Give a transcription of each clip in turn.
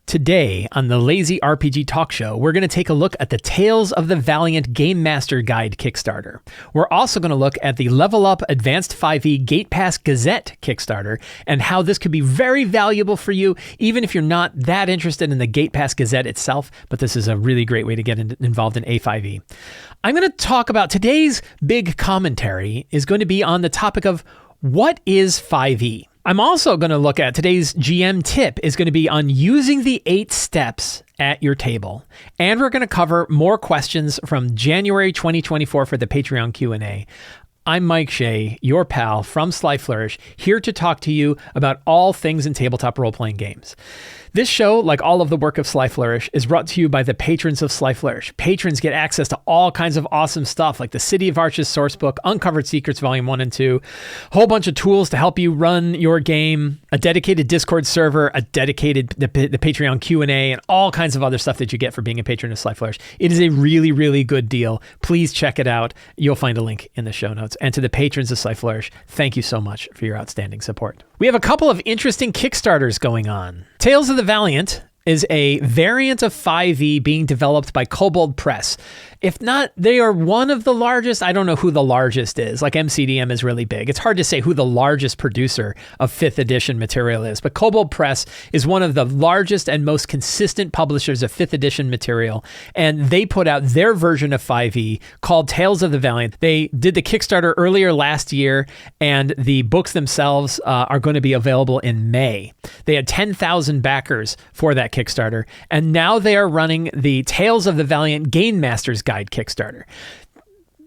Today on the Lazy RPG Talk Show, we're going to take a look at the Tales of the Valiant Gamemaster Guide Kickstarter. We're also going to look at the Level Up Advanced 5e Gate Pass Gazette Kickstarter and how this could be very valuable for you, even if you're not that interested in the Gate Pass Gazette itself, but this is a really great way to get involved in A5e. I'm going to talk about today's big commentary is going to be on the topic of what is 5e? I'm also going to look at today's GM tip is going to be on using the 8 steps at your table. And we're going to cover more questions from January 2024 for the Patreon Q&A. I'm Mike Shea, your pal from Sly Flourish, here to talk to you about all things in tabletop role-playing games. This show, like all of the work of Sly Flourish, is brought to you by the patrons of Sly Flourish. Patrons get access to all kinds of awesome stuff like the City of Arches sourcebook, Uncovered Secrets Volume 1 and 2, a whole bunch of tools to help you run your game, a dedicated Discord server, the Patreon Q&A, and all kinds of other stuff that you get for being a patron of Sly Flourish. It is a really, really good deal. Please check it out. You'll find a link in the show notes. And to the patrons of Sly Flourish, thank you so much for your outstanding support. We have a couple of interesting Kickstarters going on. Tales of the Valiant is a variant of 5e being developed by Kobold Press. If not, they are one of the largest. I don't know who the largest is. Like MCDM is really big. It's hard to say who the largest producer of 5th edition material is, but Kobold Press is one of the largest and most consistent publishers of 5th edition material, and they put out their version of 5e called Tales of the Valiant. They did the Kickstarter earlier last year, and the books themselves are going to be available in May. They had 10,000 backers for that Kickstarter, and now they are running the Tales of the Valiant Gamemaster's Guide Kickstarter.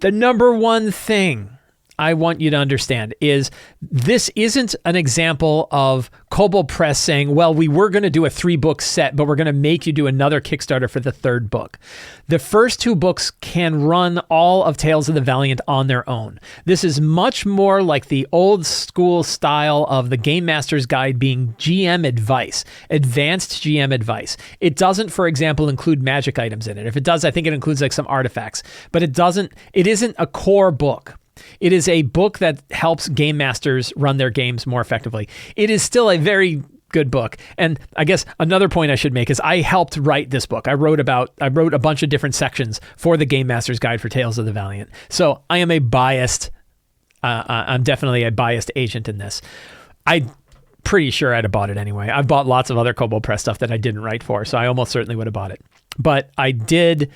The number one thing I want you to understand is this isn't an example of Kobold Press saying, well, we were going to do a 3-book set, but we're going to make you do another Kickstarter for the 3rd book. The first 2 books can run all of Tales of the Valiant on their own. This is much more like the old school style of the Game Master's Guide being GM advice, advanced GM advice. It doesn't, for example, include magic items in it. If it does, I think it includes like some artifacts, but it isn't a core book. It is a book that helps game masters run their games more effectively. It is still a very good book. And I guess another point I should make is I helped write this book. I wrote a bunch of different sections for the Game Master's Guide for Tales of the Valiant. So I am I'm definitely a biased agent in this. I'm pretty sure I'd have bought it anyway. I've bought lots of other Kobold Press stuff that I didn't write for, so I almost certainly would have bought it. But I did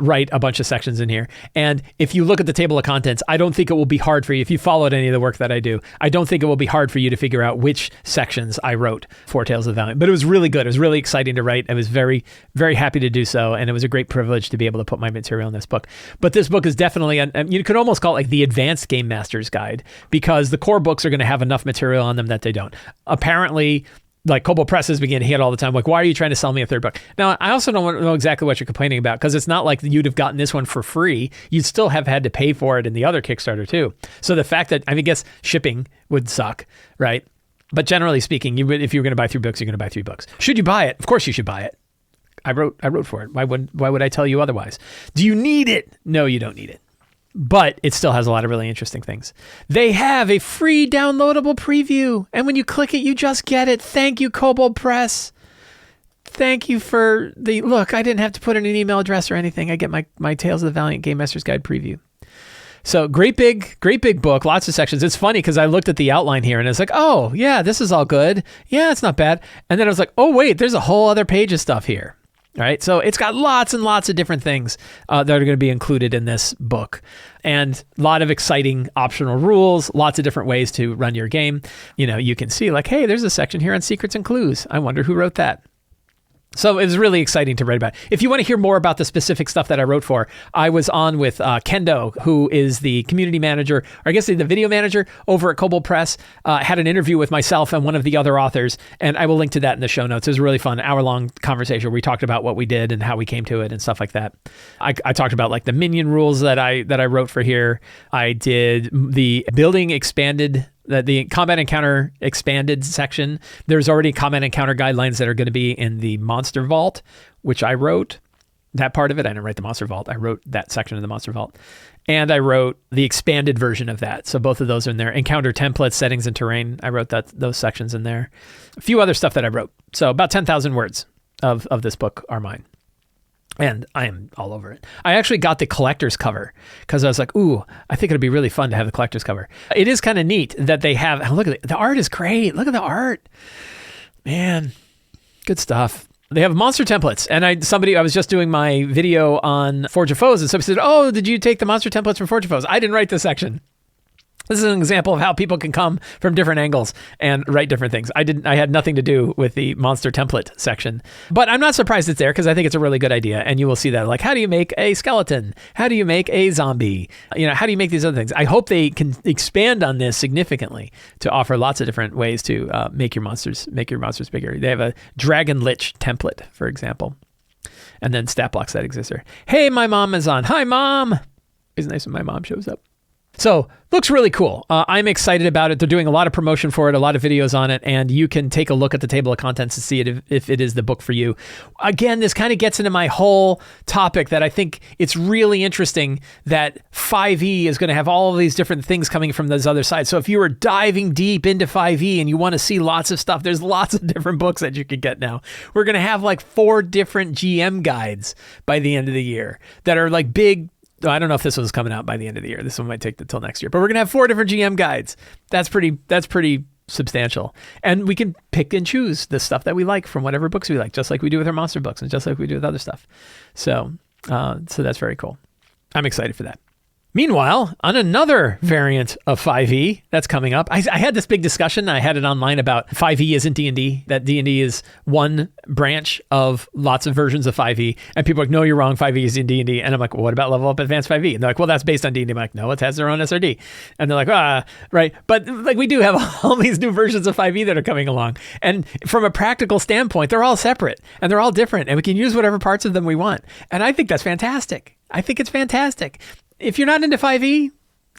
write a bunch of sections in here. And if you look at the table of contents, I don't think it will be hard for you. If you followed any of the work that I do, I don't think it will be hard for you to figure out which sections I wrote for Tales of the Valiant. But it was really good. It was really exciting to write. I was very, very happy to do so. And it was a great privilege to be able to put my material in this book. But this book is definitely, you could almost call it like the advanced Game Master's Guide, because the core books are going to have enough material on them that they don't. Apparently, like Kobold Press has been getting hit all the time. Like, why are you trying to sell me a 3rd book? Now, I also don't know exactly what you're complaining about, because it's not like you'd have gotten this one for free. You'd still have had to pay for it in the other Kickstarter too. So the fact that, I guess shipping would suck, right? But generally speaking, if you're going to buy 3 books, you're going to buy 3 books. Should you buy it? Of course you should buy it. I wrote for it. Why would I tell you otherwise? Do you need it? No, you don't need it. But it still has a lot of really interesting things. They have a free downloadable preview, and when you click it, you just get it. Thank you, Kobold Press. Thank you for look, I didn't have to put in an email address or anything. I get my Tales of the Valiant Game Master's Guide preview. So great big book, lots of sections. It's funny because I looked at the outline here and it's like, oh yeah, this is all good. Yeah, it's not bad. And then I was like, oh wait, there's a whole other page of stuff here. All right, so it's got lots and lots of different things that are going to be included in this book, and a lot of exciting optional rules, lots of different ways to run your game. You can see like, hey, there's a section here on secrets and clues. I wonder who wrote that. So it was really exciting to write about. If you want to hear more about the specific stuff that I wrote for, I was on with Kendo, who is the community manager, or I guess the video manager over at Kobold Press, had an interview with myself and one of the other authors, and I will link to that in the show notes. It was a really fun hour-long conversation where we talked about what we did and how we came to it and stuff like that. I talked about like the minion rules that I wrote for here. I did the building expanded the combat encounter expanded section. There's already combat encounter guidelines that are going to be in the Monster Vault, which I wrote. That part of it, I didn't write the Monster Vault. I wrote that section of the Monster Vault. And I wrote the expanded version of that. So both of those are in there. Encounter templates, settings, and terrain. I wrote those sections in there. A few other stuff that I wrote. So about 10,000 words of this book are mine. And I am all over it. I actually got the collector's cover because I was like, ooh, I think it'd be really fun to have the collector's cover. It is kind of neat that they have, look at it. The art is great. Look at the art. Man, good stuff. They have monster templates. And I was just doing my video on Forge of Foes, and somebody said, oh, did you take the monster templates from Forge of Foes? I didn't write this section. This is an example of how people can come from different angles and write different things. I had nothing to do with the monster template section, but I'm not surprised it's there because I think it's a really good idea. And you will see that, like, how do you make a skeleton? How do you make a zombie? How do you make these other things? I hope they can expand on this significantly to offer lots of different ways to make your monsters bigger. They have a Dragon Lich template, for example, and then stat blocks that exist there. Hey, my mom is on. Hi, Mom. It's nice when my mom shows up. So looks really cool. I'm excited about it. They're doing a lot of promotion for it, a lot of videos on it, and you can take a look at the table of contents to see it if it is the book for you. Again, this kind of gets into my whole topic that I think it's really interesting that 5e is going to have all of these different things coming from those other sides. So if you are diving deep into 5e and you want to see lots of stuff, there's lots of different books that you can get now. We're going to have like 4 different GM guides by the end of the year that are like big. I don't know if this one's coming out by the end of the year. This one might take until next year, but we're going to have 4 different GM guides. That's pretty substantial. And we can pick and choose the stuff that we like from whatever books we like, just like we do with our monster books and just like we do with other stuff. So that's very cool. I'm excited for that. Meanwhile, on another variant of 5e that's coming up, I had this big discussion. I had it online about 5e isn't D&D, that D&D is one branch of lots of versions of 5e. And people are like, no, you're wrong. 5e is in D&D. And I'm like, well, what about Level Up Advanced 5e? And they're like, well, that's based on D&D. I'm like, no, it has their own SRD. And they're like, right. But like we do have all these new versions of 5e that are coming along. And from a practical standpoint, they're all separate and they're all different. And we can use whatever parts of them we want. And I think that's fantastic. I think it's fantastic. If you're not into 5e,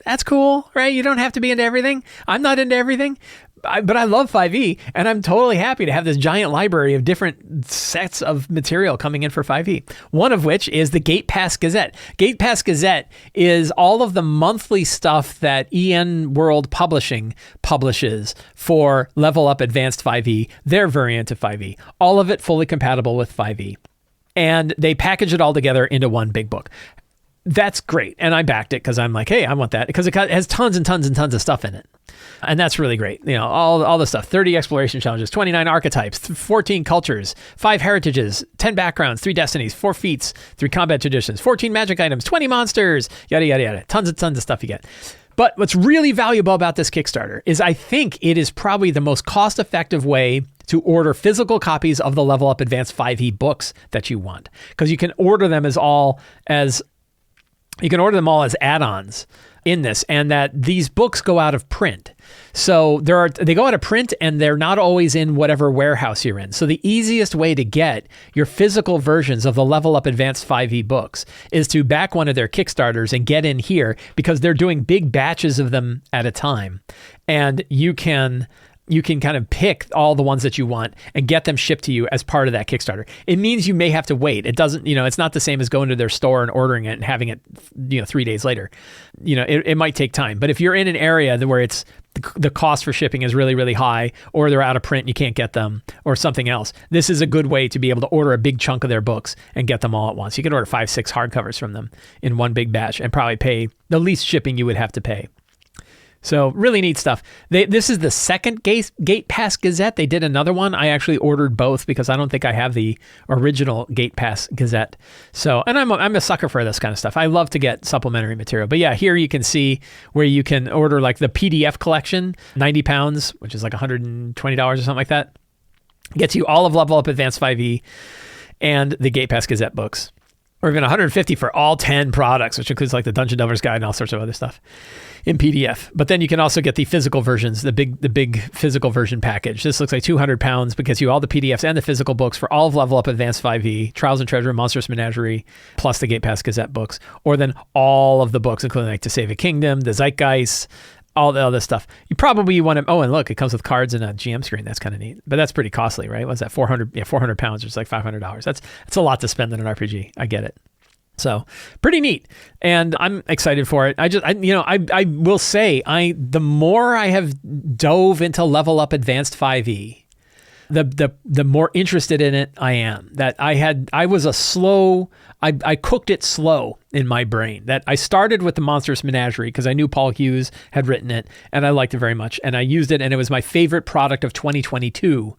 that's cool, right? You don't have to be into everything. I'm not into everything, but I love 5e, and I'm totally happy to have this giant library of different sets of material coming in for 5e. One of which is the Gate Pass Gazette. Gate Pass Gazette is all of the monthly stuff that EN World Publishing publishes for Level Up Advanced 5e, their variant of 5e. All of it fully compatible with 5e. And they package it all together into one big book. That's great. And I backed it because I'm like, hey, I want that because it has tons and tons and tons of stuff in it. And that's really great. All the stuff, 30 exploration challenges, 29 archetypes, 14 cultures, 5 heritages, 10 backgrounds, 3 destinies, 4 feats, 3 combat traditions, 14 magic items, 20 monsters, yada, yada, yada. Tons and tons of stuff you get. But what's really valuable about this Kickstarter is I think it is probably the most cost-effective way to order physical copies of the Level Up Advanced 5e books that you want. Because you can order them you can order them all as add-ons in this, and that these books go out of print. So they go out of print and they're not always in whatever warehouse you're in. So the easiest way to get your physical versions of the Level Up Advanced 5e books is to back one of their Kickstarters and get in here because they're doing big batches of them at a time. And you can kind of pick all the ones that you want and get them shipped to you as part of that Kickstarter. It means you may have to wait. It doesn't, it's not the same as going to their store and ordering it and having it, 3 days later. It might take time. But if you're in an area where it's the cost for shipping is really, really high, or they're out of print and you can't get them, or something else, this is a good way to be able to order a big chunk of their books and get them all at once. You can order 5-6 hardcovers from them in one big batch and probably pay the least shipping you would have to pay. So really neat stuff. This is the second Gate Pass Gazette. They did another one. I actually ordered both because I don't think I have the original Gate Pass Gazette. So, and I'm a sucker for this kind of stuff. I love to get supplementary material. But yeah, here you can see where you can order like the PDF collection, 90 pounds, which is like $120 or something like that. Gets you all of Level Up Advanced 5e and the Gate Pass Gazette books. Or even $150 for all 10 products, which includes like the Dungeon Delver's Guide and all sorts of other stuff in PDF. But then you can also get the physical versions, the big physical version package. This looks like 200 pounds because you all the PDFs and the physical books for all of Level Up Advanced 5e, Trials and Treasure, Monstrous Menagerie, plus the Gate Pass Gazette books, or then all of the books, including like To Save a Kingdom, the Zeitgeist, all the other stuff. You probably want to, and look, it comes with cards and a GM screen. That's kind of neat, but that's pretty costly, right? What's that? 400 pounds, which is like $500. That's a lot to spend on an RPG. I get it. So pretty neat. And I'm excited for it. I will say the more I have dove into Level Up Advanced 5e, the more interested in it I am. That I cooked it slow in my brain. That I started with the Monstrous Menagerie because I knew Paul Hughes had written it and I liked it very much. And I used it and it was my favorite product of 2022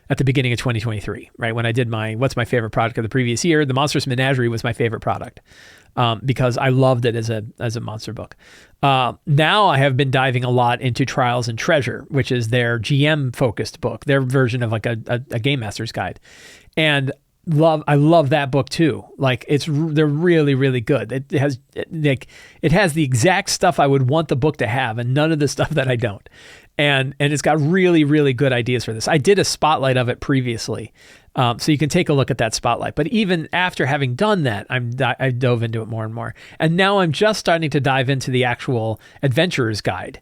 at the beginning of 2023, right? When I did what's my favorite product of the previous year, the Monstrous Menagerie was my favorite product because I loved it as a monster book. Now I have been diving a lot into Trials and Treasure, which is their GM focused book, their version of like a Game Master's Guide. And I love that book too. Like they're really, really good. It has the exact stuff I would want the book to have and none of the stuff that I don't. And it's got really, really good ideas for this. I did a spotlight of it previously. So you can take a look at that spotlight. But even after having done that, I dove into it more and more. And now I'm just starting to dive into the actual Adventurer's Guide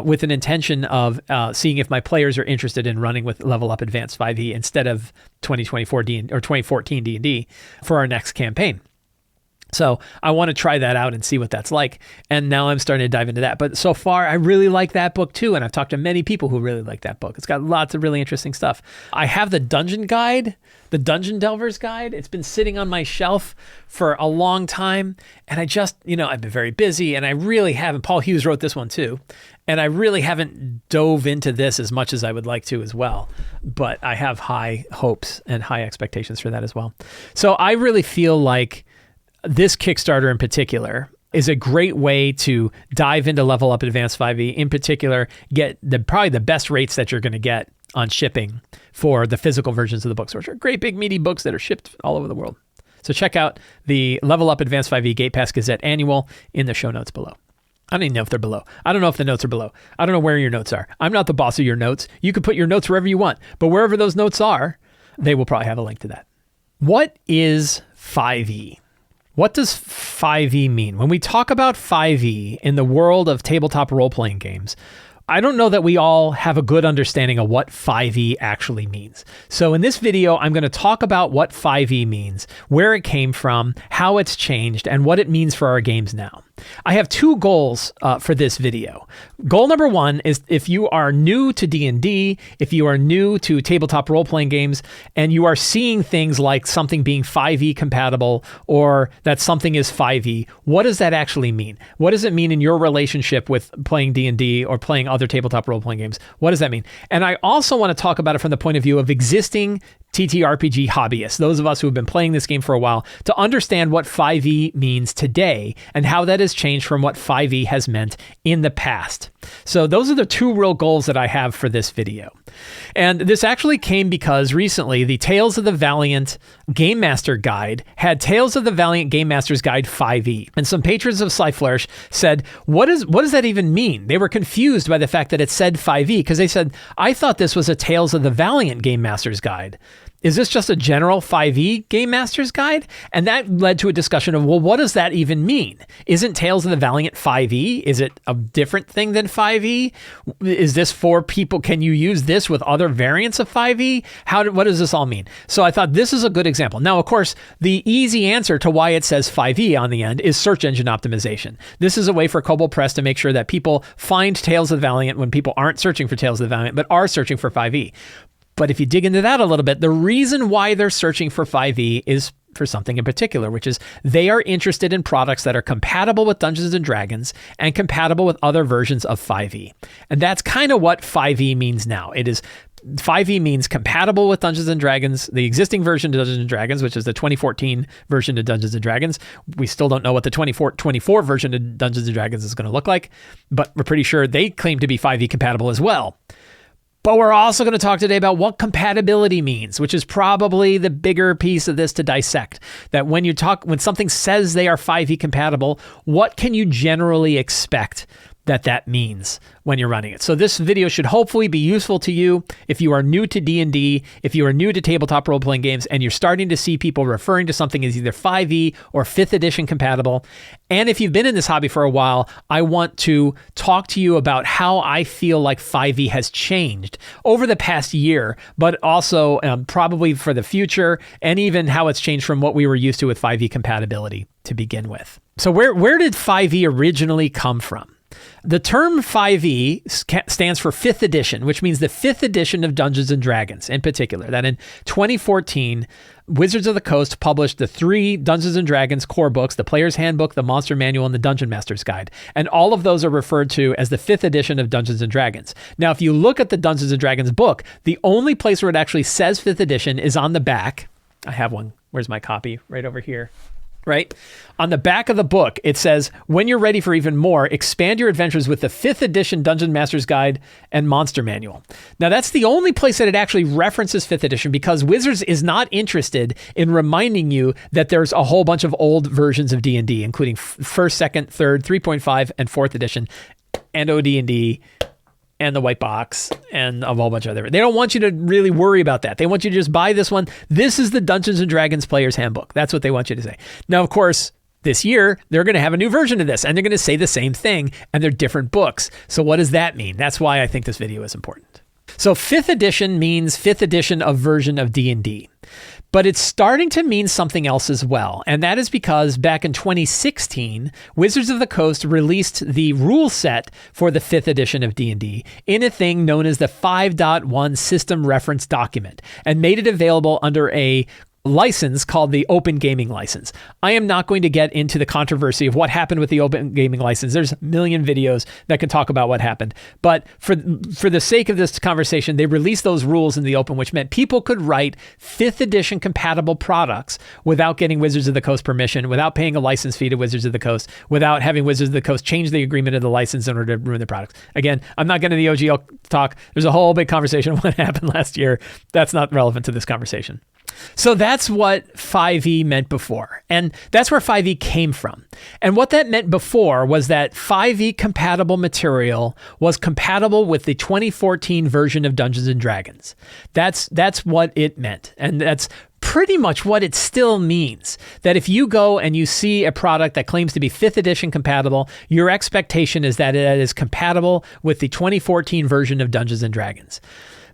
with an intention of seeing if my players are interested in running with Level Up Advanced 5e instead of 2014 D&D for our next campaign. So I want to try that out and see what that's like. And now I'm starting to dive into that. But so far, I really like that book too. And I've talked to many people who really like that book. It's got lots of really interesting stuff. I have the Dungeon Guide, the Dungeon Delver's Guide. It's been sitting on my shelf for a long time. And I just, I've been very busy and I really haven't. Paul Hughes wrote this one too. And I really haven't dove into this as much as I would like to as well. But I have high hopes and high expectations for that as well. So I really feel like this Kickstarter in particular is a great way to dive into Level Up Advanced 5e, in particular, get probably the best rates that you're going to get on shipping for the physical versions of the books, which are great big meaty books that are shipped all over the world. So check out the Level Up Advanced 5e Gate Pass Gazette Annual in the show notes below. I don't even know if they're below. I don't know if the notes are below. I don't know where your notes are. I'm not the boss of your notes. You can put your notes wherever you want, but wherever those notes are, they will probably have a link to that. What is 5e? What does 5e mean? When we talk about 5e in the world of tabletop role-playing games, I don't know that we all have a good understanding of what 5e actually means. So in this video, I'm going to talk about what 5e means, where it came from, how it's changed, and what it means for our games now. I have two goals for this video. Goal number one is if you are new to D&D, if you are new to tabletop role-playing games, and you are seeing things like something being 5e compatible or that something is 5e, what does that actually mean? What does it mean in your relationship with playing D&D or playing other tabletop role-playing games? What does that mean? And I also want to talk about it from the point of view of existing TTRPG hobbyists, those of us who have been playing this game for a while, to understand what 5e means today and how that has changed from what 5e has meant in the past. So those are the two real goals that I have for this video. And this actually came because recently the Tales of the Valiant Gamemaster Guide had Tales of the Valiant Gamemaster's Guide 5e. And some patrons of Sly Flourish said, what does that even mean? They were confused by the fact that it said 5e because they said, I thought this was a Tales of the Valiant Gamemaster's Guide. Is this just a general 5e Game Master's Guide? And that led to a discussion of, well, what does that even mean? Isn't Tales of the Valiant 5e? Is it a different thing than 5e? Is this for people? Can you use this with other variants of 5e? What does this all mean? So I thought this is a good example. Now, of course, the easy answer to why it says 5e on the end is search engine optimization. This is a way for Kobold Press to make sure that people find Tales of the Valiant when people aren't searching for Tales of the Valiant, but are searching for 5e. But if you dig into that a little bit, the reason why they're searching for 5e is for something in particular, which is they are interested in products that are compatible with Dungeons & Dragons and compatible with other versions of 5e. And that's kind of what 5e means now. 5e means compatible with Dungeons & Dragons, the existing version of Dungeons & Dragons, which is the 2014 version of Dungeons & Dragons. We still don't know what the 2024 version of Dungeons & Dragons is going to look like, but we're pretty sure they claim to be 5e compatible as well. But we're also going to talk today about what compatibility means, which is probably the bigger piece of this to dissect. That when something says they are 5e compatible, what can you generally expect that means when you're running it? So this video should hopefully be useful to you if you are new to D&D, if you are new to tabletop role-playing games, and you're starting to see people referring to something as either 5e or 5th edition compatible. And if you've been in this hobby for a while, I want to talk to you about how I feel like 5e has changed over the past year, but also probably for the future, and even how it's changed from what we were used to with 5e compatibility to begin with. So where did 5e originally come from? The term 5e stands for 5th edition, which means the 5th edition of Dungeons & Dragons in particular. That in 2014, Wizards of the Coast published the 3 Dungeons & Dragons core books, the Player's Handbook, the Monster Manual, and the Dungeon Master's Guide. And all of those are referred to as the 5th edition of Dungeons & Dragons. Now, if you look at the Dungeons & Dragons book, the only place where it actually says 5th edition is on the back. I have one. Where's my copy? Right over here. Right? On the back of the book, it says, when you're ready for even more, expand your adventures with the 5th edition Dungeon Master's Guide and Monster Manual. Now, that's the only place that it actually references 5th edition, because Wizards is not interested in reminding you that there's a whole bunch of old versions of D&D, including 1st, 2nd, 3rd, 3.5, and 4th edition, and OD&D, and the white box, and a whole bunch of other. They don't want you to really worry about that. They want you to just buy this one. This is the Dungeons & Dragons Player's Handbook. That's what they want you to say. Now, of course, this year, they're going to have a new version of this, and they're going to say the same thing, and they're different books. So what does that mean? That's why I think this video is important. So 5th edition means 5th edition of version of D&D. But it's starting to mean something else as well. And that is because back in 2016, Wizards of the Coast released the rule set for the 5th edition of D&D in a thing known as the 5.1 System Reference Document, and made it available under a license called the Open Gaming License. I am not going to get into the controversy of what happened with the Open Gaming License. There's a million videos that can talk about what happened. But for the sake of this conversation, they released those rules in the open, which meant people could write 5th edition compatible products without getting Wizards of the Coast permission, without paying a license fee to Wizards of the Coast, without having Wizards of the Coast change the agreement of the license in order to ruin the products. Again, I'm not getting into the OGL talk. There's a whole big conversation on what happened last year. That's not relevant to this conversation. So that's what 5e meant before. And that's where 5e came from. And what that meant before was that 5e compatible material was compatible with the 2014 version of Dungeons & Dragons. That's what it meant. And that's pretty much what it still means. That if you go and you see a product that claims to be 5th edition compatible, your expectation is that it is compatible with the 2014 version of Dungeons & Dragons.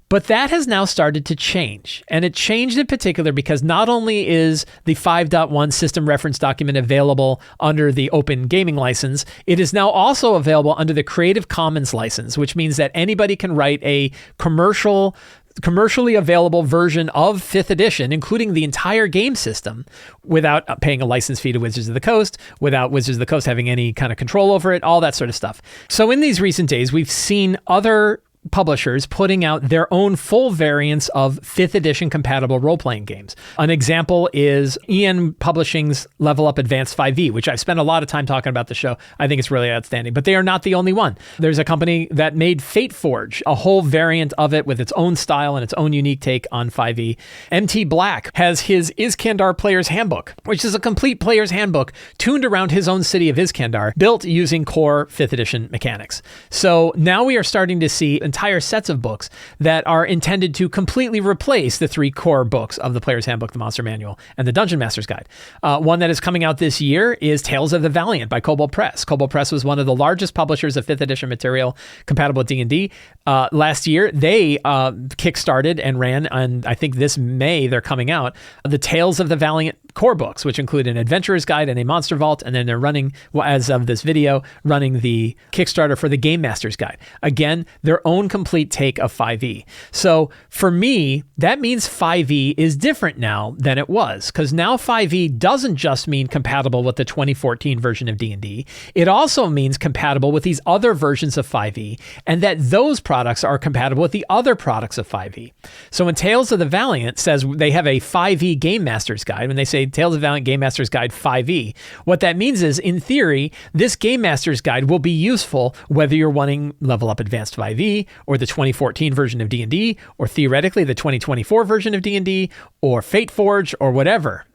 But that has now started to change. And it changed in particular because not only is the 5.1 System Reference Document available under the Open Gaming License, it is now also available under the Creative Commons license, which means that anybody can write a commercially available version of 5th edition, including the entire game system, without paying a license fee to Wizards of the Coast, without Wizards of the Coast having any kind of control over it, all that sort of stuff. So in these recent days, we've seen other publishers putting out their own full variants of 5th edition compatible role-playing games. An example is EN Publishing's Level Up Advanced 5e, which I've spent a lot of time talking about the show. I think it's really outstanding, but they are not the only one. There's a company that made Fate Forge, a whole variant of it with its own style and its own unique take on 5e. MT Black has his Iskandar Player's Handbook, which is a complete player's handbook tuned around his own city of Iskandar, built using core 5th edition mechanics. So now we are starting to see entire sets of books that are intended to completely replace the 3 core books of the Player's Handbook, the Monster Manual, and the Dungeon Master's Guide. One that is coming out this year is Tales of the Valiant by Kobold Press. Kobold Press was one of the largest publishers of 5th edition material compatible with D&D. Last year, they kickstarted and ran, and I think this May they're coming out, the Tales of the Valiant core books, which include an Adventurer's Guide and a Monster Vault, and then they're running, as of this video, running the Kickstarter for the Gamemaster's Guide. Again, their own complete take of 5e. So for me, that means 5e is different now than it was, because now 5e doesn't just mean compatible with the 2014 version of D&D. It also means compatible with these other versions of 5e, and that those products are compatible with the other products of 5e. So when Tales of the Valiant says they have a 5e Game Master's Guide, when they say Tales of the Valiant Game Master's Guide 5e, what that means is, in theory, this Game Master's Guide will be useful whether you're wanting Level Up Advanced 5e, or the 2014 version of D&D, or theoretically the 2024 version of D&D, or Fate Forge, or whatever.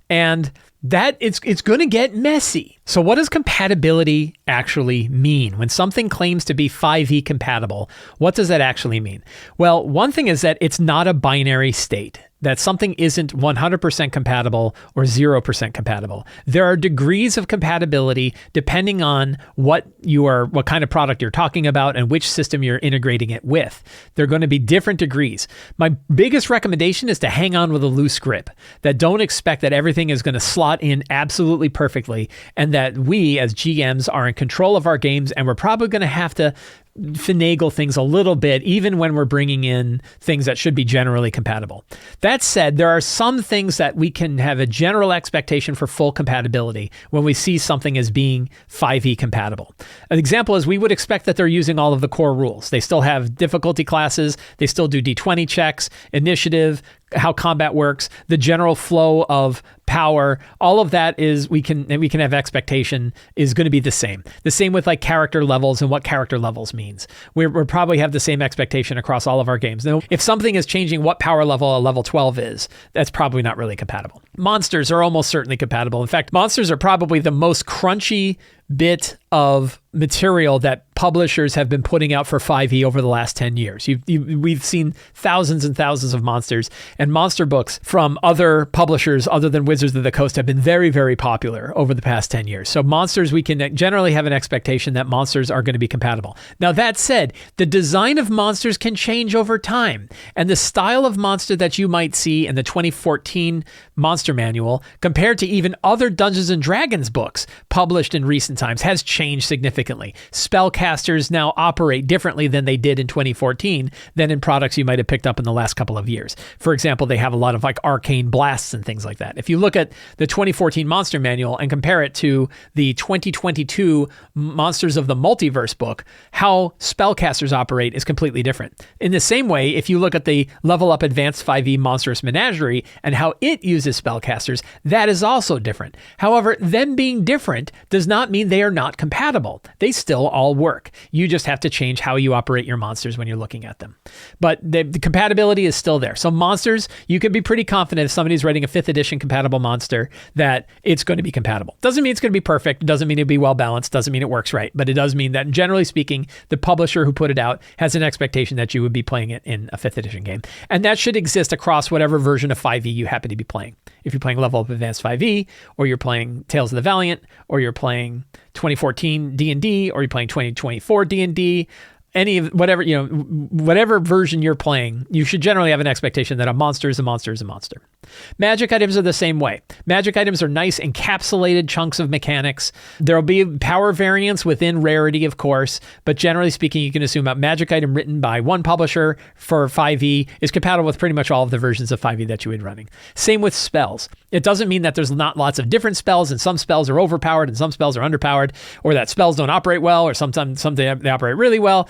And that it's going to get messy. So what does compatibility actually mean? When something claims to be 5e compatible, what does that actually mean? Well, one thing is that it's not a binary state. that something isn't 100% compatible or 0% compatible. There are degrees of compatibility depending on what kind of product you're talking about and which system you're integrating it with. They're going to be different degrees. My biggest recommendation is to hang on with a loose grip, that don't expect that everything is going to slot in absolutely perfectly, and that we as GMs are in control of our games, and we're probably going to have to finagle things a little bit, even when we're bringing in things that should be generally compatible. That said, there are some things that we can have a general expectation for full compatibility when we see something as being 5e compatible. An example is we would expect that they're using all of the core rules. They still have difficulty classes, they still do d20 checks, initiative, how combat works, the general flow of power, all of that is we can have expectation is going to be the same. The same with like character levels and what character levels means. We're probably have the same expectation across all of our games. Now, if something is changing what power level a level 12 is, that's probably not really compatible. Monsters are almost certainly compatible. In fact, monsters are probably the most crunchy bit of material that publishers have been putting out for 5e over the last 10 years. We've seen thousands and thousands of monsters, and monster books from other publishers other than Wizards of the Coast have been very, very popular over the past 10 years. So monsters, we can generally have an expectation that monsters are going to be compatible. Now that said, the design of monsters can change over time, and the style of monster that you might see in the 2014 Monster Manual compared to even other Dungeons & Dragons books published in recent times has changed significantly. Spellcasters now operate differently than they did in 2014 than in products you might have picked up in the last couple of years. For example, they have a lot of like arcane blasts and things like that. If you look at the 2014 Monster Manual and compare it to the 2022 Monsters of the Multiverse book, how spellcasters operate is completely different. In the same way, if you look at the Level Up Advanced 5e Monstrous Menagerie and how it uses spellcasters, that is also different. However, them being different does not mean they are not compatible. They still all work. You just have to change how you operate your monsters when you're looking at them. But the compatibility is still there. So monsters, you can be pretty confident if somebody's writing a 5th edition compatible monster that it's going to be compatible. Doesn't mean it's going to be perfect. Doesn't mean it'll be well balanced. Doesn't mean it works right. But it does mean that generally speaking, the publisher who put it out has an expectation that you would be playing it in a 5th edition game. And that should exist across whatever version of 5e you happen to be playing. If you're playing Level Up Advanced 5e, or you're playing Tales of the Valiant, or you're playing 2014 D&D, or you're playing 2024 D&D, any of whatever version you're playing, you should generally have an expectation that a monster is a monster is a monster. Magic items are the same way. Magic items are nice encapsulated chunks of mechanics. There will be power variance within rarity, of course, but generally speaking, you can assume a magic item written by one publisher for 5e is compatible with pretty much all of the versions of 5e that you would be running. Same with spells. It doesn't mean that there's not lots of different spells, and some spells are overpowered and some spells are underpowered, or that spells don't operate well, or sometimes they operate really well.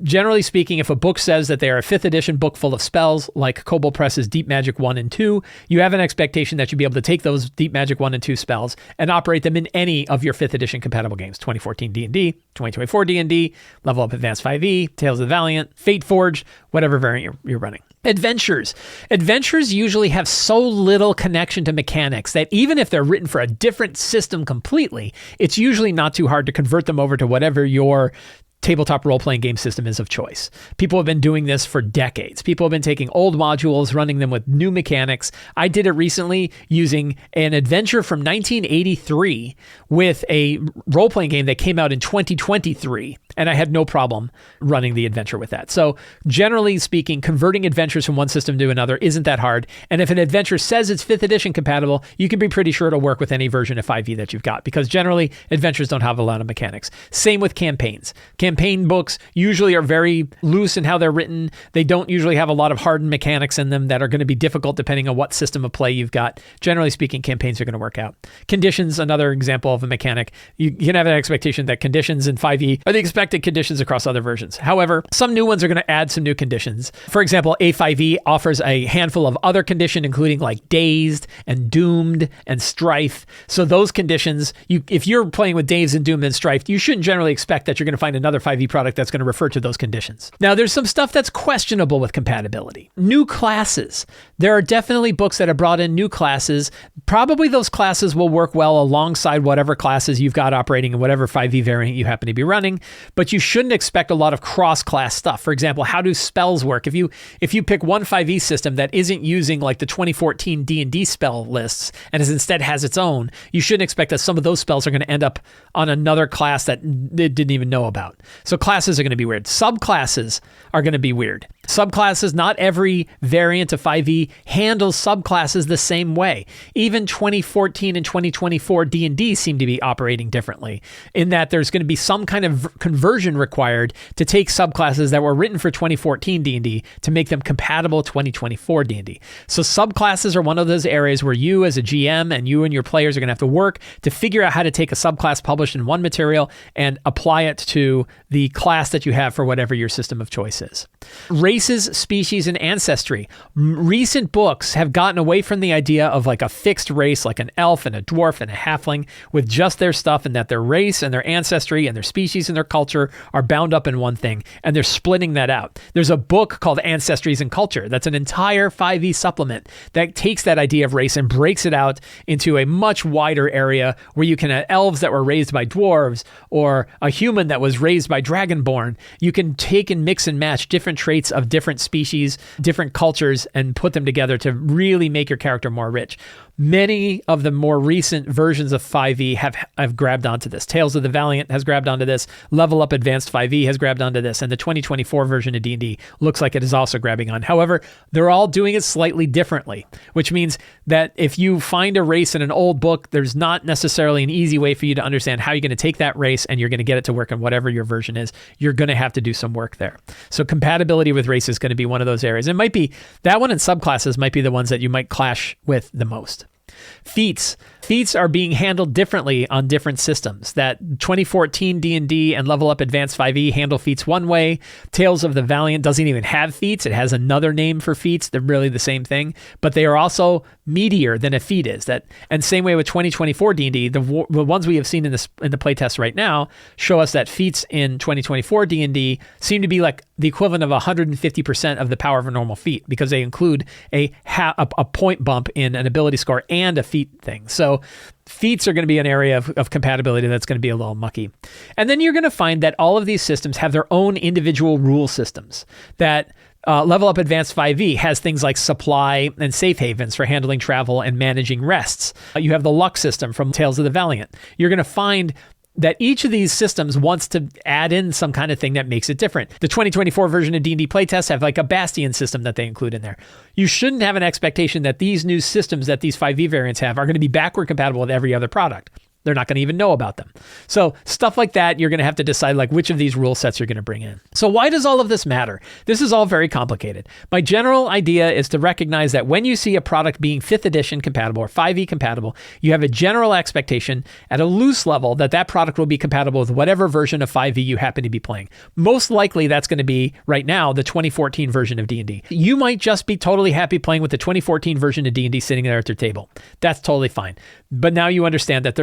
Generally speaking, if a book says that they are a 5th edition book full of spells, like Kobold Press's Deep Magic 1 and 2, you have an expectation that you'll be able to take those Deep Magic 1 and 2 spells and operate them in any of your 5th edition compatible games. 2014 D&D, 2024 D&D, Level Up Advanced 5e, Tales of the Valiant, Fate Forged, whatever variant you're running. Adventures. Adventures usually have so little connection to mechanics that even if they're written for a different system completely, it's usually not too hard to convert them over to whatever your tabletop role-playing game system is of choice. People have been doing this for decades. People have been taking old modules, running them with new mechanics. I did it recently using an adventure from 1983 with a role-playing game that came out in 2023, and I had no problem running the adventure with that. So generally speaking, converting adventures from one system to another isn't that hard, and if an adventure says it's 5th edition compatible, you can be pretty sure it'll work with any version of 5e that you've got, because generally adventures don't have a lot of mechanics. Same with campaigns. Campaign books usually are very loose in how they're written. They don't usually have a lot of hardened mechanics in them that are going to be difficult depending on what system of play you've got. Generally speaking, campaigns are going to work out. Conditions, another example of a mechanic. You can have an expectation that conditions in 5e are the expected conditions across other versions. However, some new ones are going to add some new conditions. For example, A5e offers a handful of other conditions, including like dazed and doomed and strife. So those conditions, if you're playing with dazed and doomed and strife, you shouldn't generally expect that you're going to find another 5e product that's going to refer to those conditions. Now, there's some stuff that's questionable with compatibility. New classes. There are definitely books that have brought in new classes. Probably those classes will work well alongside whatever classes you've got operating in whatever 5e variant you happen to be running, but you shouldn't expect a lot of cross-class stuff. For example, how do spells work? If you pick one 5e system that isn't using like the 2014 D&D spell lists and instead has its own, you shouldn't expect that some of those spells are going to end up on another class that it didn't even know about. So classes are going to be weird. Subclasses are going to be weird. Subclasses, not every variant of 5e handles subclasses the same way. Even 2014 and 2024 D&D seem to be operating differently in that there's going to be some kind of conversion required to take subclasses that were written for 2014 D&D to make them compatible 2024 D&D. So subclasses are one of those areas where you as a GM and you and your players are going to have to work to figure out how to take a subclass published in one material and apply it to the class that you have for whatever your system of choice is. Races, species, and ancestry. Recent books have gotten away from the idea of like a fixed race, like an elf and a dwarf and a halfling with just their stuff, and that their race and their ancestry and their species and their culture are bound up in one thing, and they're splitting that out. There's a book called Ancestries and Culture that's an entire 5e supplement that takes that idea of race and breaks it out into a much wider area where you can have elves that were raised by dwarves or a human that was raised by dragonborn. You can take and mix and match different traits of different species, different cultures, and put them together to really make your character more rich. Many of the more recent versions of 5e have grabbed onto this. Tales of the Valiant has grabbed onto this. Level Up Advanced 5e has grabbed onto this. And the 2024 version of D&D looks like it is also grabbing on. However, they're all doing it slightly differently, which means that if you find a race in an old book, there's not necessarily an easy way for you to understand how you're going to take that race and you're going to get it to work in whatever your version is. You're going to have to do some work there. So compatibility with race is going to be one of those areas. It might be that one, and subclasses might be the ones that you might clash with the most. Feats. Feats are being handled differently on different systems. That 2014 D&D and Level Up Advanced 5e handle feats one way. Tales of the Valiant doesn't even have feats. It has another name for feats. They're really the same thing, but they are also meatier than a feat is. And same way with 2024 D&D, the ones we have seen in the playtest right now show us that feats in 2024 D&D seem to be like the equivalent of 150% of the power of a normal feat, because they include a point bump in an ability score and a feat thing. So feats are going to be an area of compatibility that's going to be a little mucky. And then you're going to find that all of these systems have their own individual rule systems. That Level Up Advanced 5e has things like supply and safe havens for handling travel and managing rests. You have the luck system from Tales of the Valiant. You're going to find that each of these systems wants to add in some kind of thing that makes it different. The 2024 version of D&D playtests have like a Bastion system that they include in there. You shouldn't have an expectation that these new systems that these 5e variants have are going to be backward compatible with every other product. They're not going to even know about them. So stuff like that, you're going to have to decide like which of these rule sets you're going to bring in. So why does all of this matter? This is all very complicated. My general idea is to recognize that when you see a product being 5th edition compatible or 5e compatible, you have a general expectation at a loose level that that product will be compatible with whatever version of 5e you happen to be playing. Most likely that's going to be right now the 2014 version of D&D. You might just be totally happy playing with the 2014 version of D&D sitting there at your table. That's totally fine. But now you understand that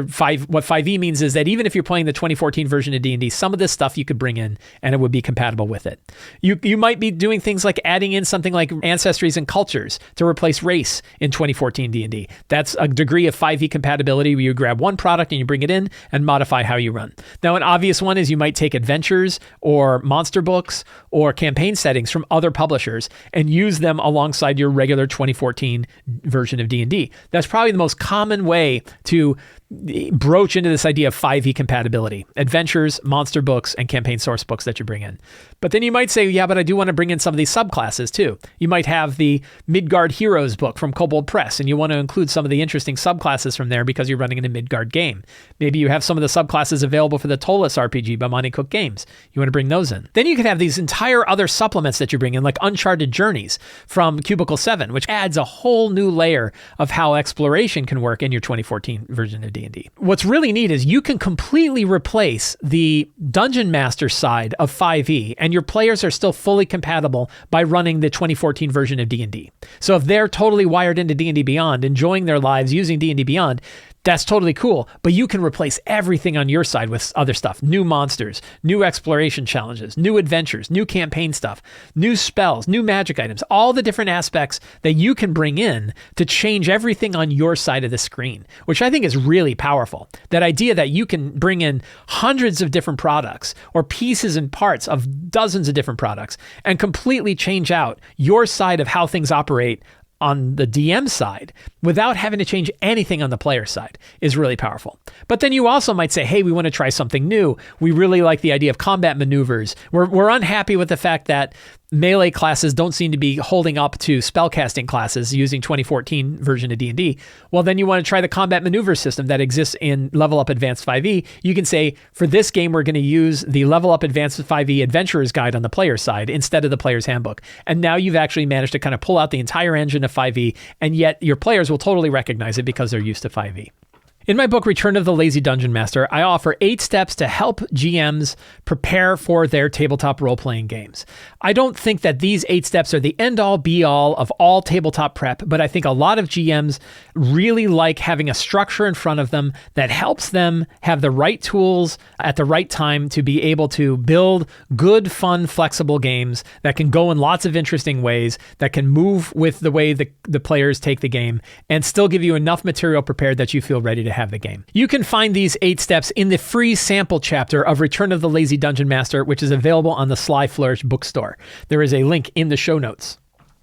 what 5e means is that even if you're playing the 2014 version of D&D, some of this stuff you could bring in and it would be compatible with it. You might be doing things like adding in something like ancestries and cultures to replace race in 2014 D&D. That's a degree of 5e compatibility where you grab one product and you bring it in and modify how you run. Now, an obvious one is you might take adventures or monster books or campaign settings from other publishers and use them alongside your regular 2014 version of D&D. That's probably the most common way to broach into this idea of 5e compatibility, adventures, monster books, and campaign source books that you bring in. But then you might say, yeah, but I do want to bring in some of these subclasses too. You might have the Midgard Heroes book from Kobold Press, and you want to include some of the interesting subclasses from there because you're running in a Midgard game. Maybe you have some of the subclasses available for the Tollus RPG by Monty Cook Games. You want to bring those in. Then you could have these entire other supplements that you bring in, like Uncharted Journeys from Cubicle 7, which adds a whole new layer of how exploration can work in your 2014 version of D&D. What's really neat is you can completely replace the Dungeon Master side of 5e, and your players are still fully compatible by running the 2014 version of D&D. So if they're totally wired into D&D Beyond, enjoying their lives using D&D Beyond, That's totally cool, but you can replace everything on your side with other stuff. New monsters, new exploration challenges, new adventures, new campaign stuff, new spells, new magic items, all the different aspects that you can bring in to change everything on your side of the screen, which I think is really powerful. That idea that you can bring in hundreds of different products or pieces and parts of dozens of different products and completely change out your side of how things operate on the DM side without having to change anything on the player side is really powerful. But then you also might say, hey, we want to try something new. We really like the idea of combat maneuvers. We're unhappy with the fact that melee classes don't seem to be holding up to spellcasting classes using 2014 version of D&D. Well, then you want to try the combat maneuver system that exists in Level Up Advanced 5e. You can say, for this game, we're going to use the Level Up Advanced 5e Adventurer's Guide on the player side instead of the player's handbook. And now you've actually managed to kind of pull out the entire engine of 5e, and yet your players will totally recognize it because they're used to 5e. In my book, Return of the Lazy Dungeon Master, I offer 8 steps to help GMs prepare for their tabletop role-playing games. I don't think that these 8 steps are the end-all, be-all of all tabletop prep, but I think a lot of GMs really like having a structure in front of them that helps them have the right tools at the right time to be able to build good, fun, flexible games that can go in lots of interesting ways, that can move with the way the players take the game, and still give you enough material prepared that you feel ready to have the game. You can find these 8 steps in the free sample chapter of Return of the Lazy Dungeon Master, which is available on the Sly Flourish bookstore. There is a link in the show notes.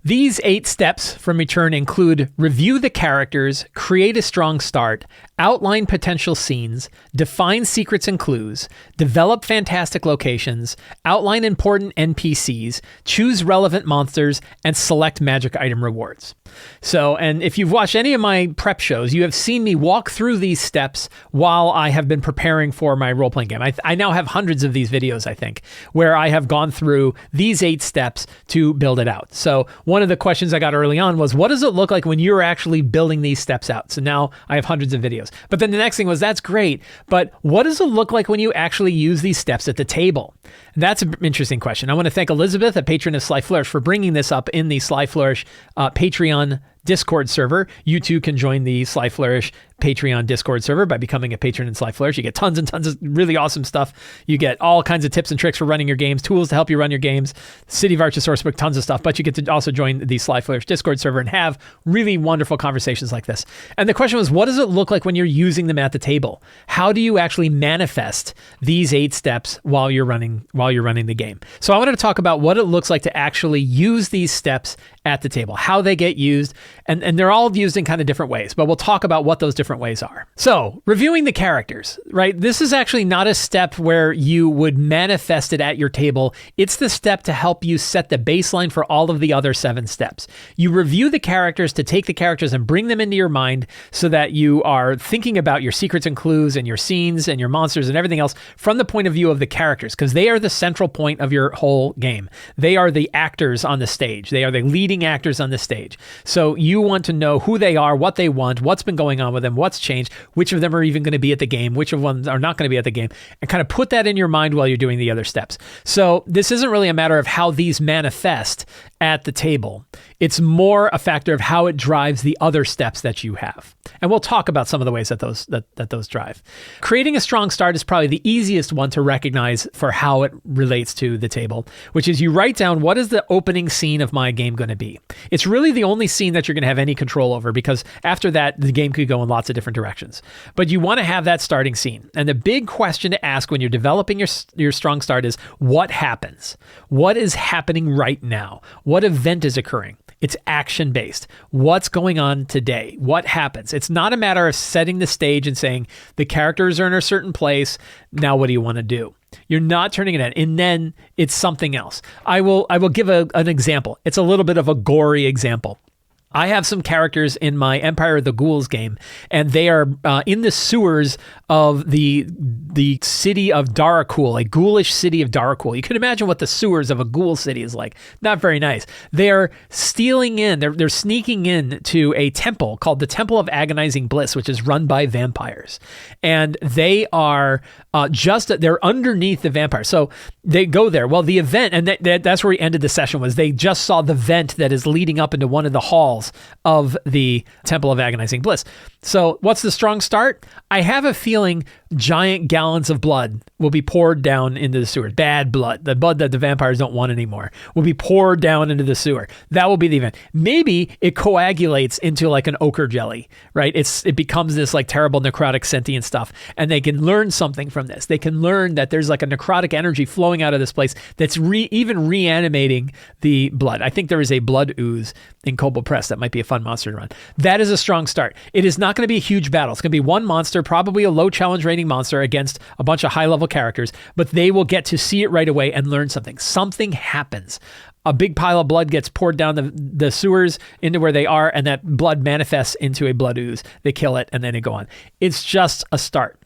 These 8 steps from Return include review the characters, create a strong start, outline potential scenes, define secrets and clues, develop fantastic locations, outline important NPCs, choose relevant monsters, and select magic item rewards. So, and if you've watched any of my prep shows, you have seen me walk through these steps while I have been preparing for my role-playing game. I now have hundreds of these videos, I think, where I have gone through these 8 steps to build it out. So one of the questions I got early on was, what does it look like when you're actually building these steps out? So now I have hundreds of videos. But then the next thing was, that's great, but what does it look like when you actually use these steps at the table? And that's an interesting question. I want to thank Elizabeth, a patron of Sly Flourish, for bringing this up in the Sly Flourish Patreon Discord server. You too can join the Sly Flourish Patreon Discord server by becoming a patron in Sly Flourish. You get tons and tons of really awesome stuff. You get all kinds of tips and tricks for running your games, tools to help you run your games, City of Arches sourcebook, tons of stuff. But you get to also join the Sly Flourish Discord server and have really wonderful conversations like this. And the question was, what does it look like when you're using them at the table? How do you actually manifest these 8 steps while you're running the game? So I wanted to talk about what it looks like to actually use these steps at the table, how they get used, and they're all used in kind of different ways, but we'll talk about what those different ways are. So, reviewing the characters, right? This is actually not a step where you would manifest it at your table. It's the step to help you set the baseline for all of the other 7 steps. You review the characters to take the characters and bring them into your mind so that you are thinking about your secrets and clues and your scenes and your monsters and everything else from the point of view of the characters, because they are the central point of your whole game. They are the actors on the stage. They are the leading actors on the stage. So you want to know who they are, what they want, what's been going on with them, what's changed, which of them are even going to be at the game, which of them are not going to be at the game, and kind of put that in your mind while you're doing the other steps. So this isn't really a matter of how these manifest at the table. It's more a factor of how it drives the other steps that you have. And we'll talk about some of the ways that those drive. Creating a strong start is probably the easiest one to recognize for how it relates to the table, which is you write down, what is the opening scene of my game going to be? It's really the only scene that you're going to have any control over, because after that, the game could go in lots of different directions. But you want to have that starting scene. And the big question to ask when you're developing your strong start is, what happens? What is happening right now? What event is occurring? It's action-based. What's going on today? What happens? It's not a matter of setting the stage and saying, the characters are in a certain place. Now what do you want to do? You're not turning it in, and then it's something else. I will give an example. It's a little bit of a gory example. I have some characters in my Empire of the Ghouls game, and they are in the sewers of the city of Darakul, a ghoulish city of Darakul. You can imagine what the sewers of a ghoul city is like. Not very nice. They're stealing in, they're sneaking in to a temple called the Temple of Agonizing Bliss, which is run by vampires. And they are they're underneath the vampires. So they go there. Well, the event, and that's where we ended the session, was they just saw the vent that is leading up into one of the halls boss of the Temple of Agonizing Bliss. So what's the strong start? I have a feeling giant gallons of blood will be poured down into the sewer. Bad blood, the blood that the vampires don't want anymore, will be poured down into the sewer. That will be the event. Maybe it coagulates into like an ochre jelly, right? It becomes this like terrible necrotic sentient stuff, and they can learn something from this. They can learn that there's like a necrotic energy flowing out of this place that's even reanimating the blood. I think there is a blood ooze in Kobold Press. That might be a fun monster to run. That is a strong start. It is not going to be a huge battle. It's going to be one monster, probably a low challenge rating monster against a bunch of high level characters, but they will get to see it right away and learn something. Something happens. A big pile of blood gets poured down the sewers into where they are, and that blood manifests into a blood ooze. They kill it, and then they go on. It's just a start.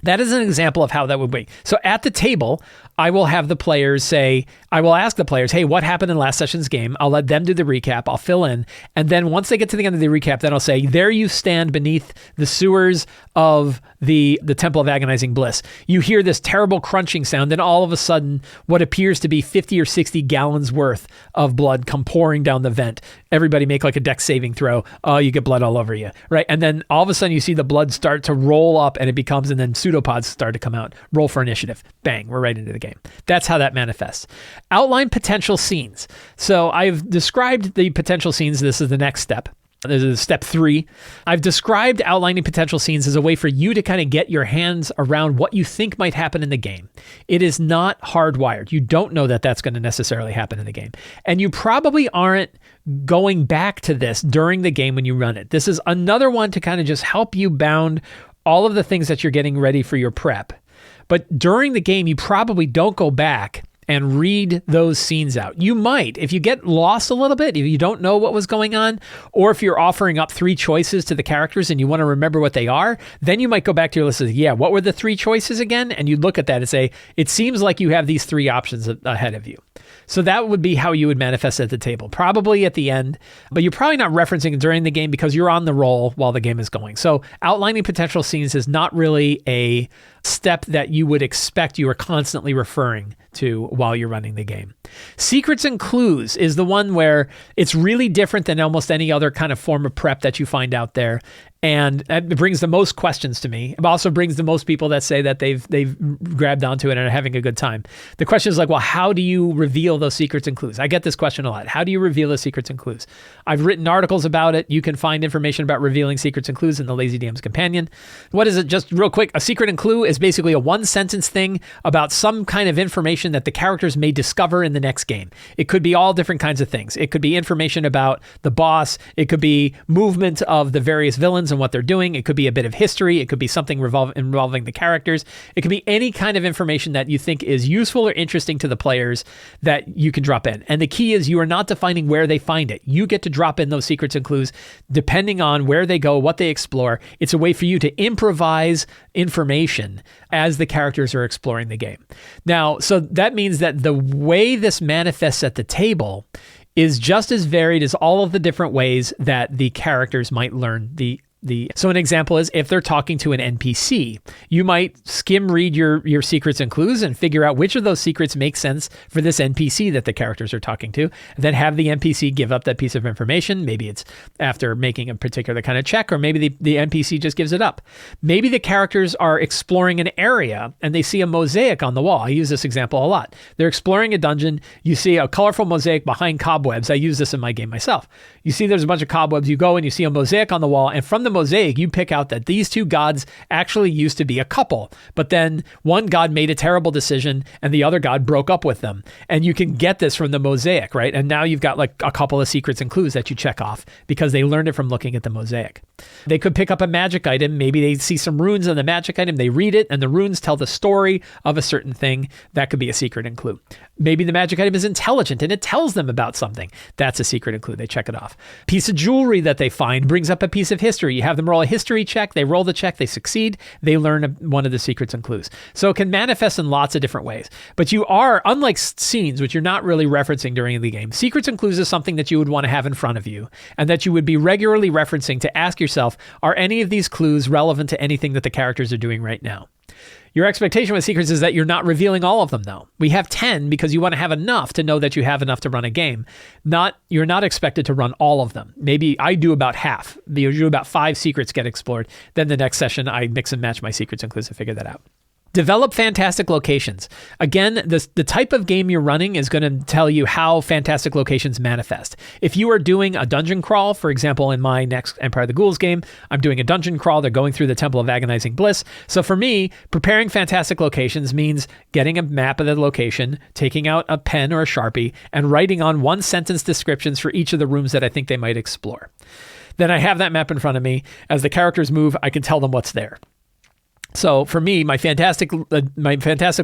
That is an example of how that would be. So at the table, I will have the players say, I will ask the players, hey, what happened in last session's game? I'll let them do the recap. I'll fill in. And then once they get to the end of the recap, then I'll say, there you stand beneath the sewers of the Temple of Agonizing Bliss. You hear this terrible crunching sound, and all of a sudden, what appears to be 50 or 60 gallons worth of blood come pouring down the vent. Everybody make like a dex saving throw. Oh, you get blood all over you, right? And then all of a sudden, you see the blood start to roll up, and then pseudopods start to come out. Roll for initiative. Bang, we're right into the game. That's how that manifests. Outline potential scenes. So I've described the potential scenes. This is the next step. This is step 3. I've described outlining potential scenes as a way for you to kind of get your hands around what you think might happen in the game. It is not hardwired. You don't know that that's going to necessarily happen in the game. And you probably aren't going back to this during the game when you run it. This is another one to kind of just help you bound all of the things that you're getting ready for your prep. But during the game, you probably don't go back and read those scenes out. You might, if you get lost a little bit, if you don't know what was going on, or if you're offering up 3 choices to the characters and you want to remember what they are, then you might go back to your list and say, yeah, what were the 3 choices again? And you look at that and say, it seems like you have these 3 options ahead of you. So that would be how you would manifest at the table, probably at the end, but you're probably not referencing it during the game because you're on the roll while the game is going. So outlining potential scenes is not really a step that you would expect you are constantly referring to while you're running the game. Secrets and clues is the one where it's really different than almost any other kind of form of prep that you find out there. And it brings the most questions to me. It also brings the most people that say that they've grabbed onto it and are having a good time. The question is like, well, how do you reveal those secrets and clues? I get this question a lot. How do you reveal those secrets and clues? I've written articles about it. You can find information about revealing secrets and clues in the Lazy DM's Companion. What is it? Just real quick, a secret and clue is basically a 1-sentence thing about some kind of information that the characters may discover in the next game. It could be all different kinds of things. It could be information about the boss. It could be movement of the various villains and what they're doing. It could be a bit of history. It could be something involving the characters. It could be any kind of information that you think is useful or interesting to the players that you can drop in. And the key is you are not defining where they find it. You get to drop in those secrets and clues depending on where they go, what they explore. It's a way for you to improvise information as the characters are exploring the game. Now, so that means that the way this manifests at the table is just as varied as all of the different ways that the characters might learn so an example is if they're talking to an NPC, you might skim read your secrets and clues and figure out which of those secrets make sense for this NPC that the characters are talking to, and then have the NPC give up that piece of information. Maybe it's after making a particular kind of check, or maybe the NPC just gives it up. Maybe the characters are exploring an area and they see a mosaic on the wall. I use this example a lot. They're exploring a dungeon. You see a colorful mosaic behind cobwebs. I use this in my game myself. You see there's a bunch of cobwebs. You go and you see a mosaic on the wall, and from the mosaic, you pick out that these 2 gods actually used to be a couple, but then one god made a terrible decision and the other god broke up with them. And you can get this from the mosaic, right? And now you've got like a couple of secrets and clues that you check off because they learned it from looking at the mosaic. They could pick up a magic item. Maybe they see some runes on the magic item. They read it and the runes tell the story of a certain thing. That could be a secret and clue. Maybe the magic item is intelligent and it tells them about something. That's a secret and clue. They check it off. Piece of jewelry that they find brings up a piece of history. You have them roll a history check. They roll the check. They succeed. They learn one of the secrets and clues. So it can manifest in lots of different ways. But you are, unlike scenes, which you're not really referencing during the game, secrets and clues is something that you would want to have in front of you and that you would be regularly referencing to ask yourself, are any of these clues relevant to anything that the characters are doing right now? Your expectation with secrets is that you're not revealing all of them, though. We have 10 because you want to have enough to know that you have enough to run a game. You're not expected to run all of them. Maybe I do about half. Usually about 5 secrets get explored. Then the next session, I mix and match my secrets and clues to figure that out. Develop fantastic locations. Again, the type of game you're running is going to tell you how fantastic locations manifest. If you are doing a dungeon crawl, for example, in my next Empire of the Ghouls game, I'm doing a dungeon crawl. They're going through the Temple of Agonizing Bliss. So for me, preparing fantastic locations means getting a map of the location, taking out a pen or a Sharpie, and writing on 1-sentence descriptions for each of the rooms that I think they might explore. Then I have that map in front of me. As the characters move, I can tell them what's there. So for me, my fantastic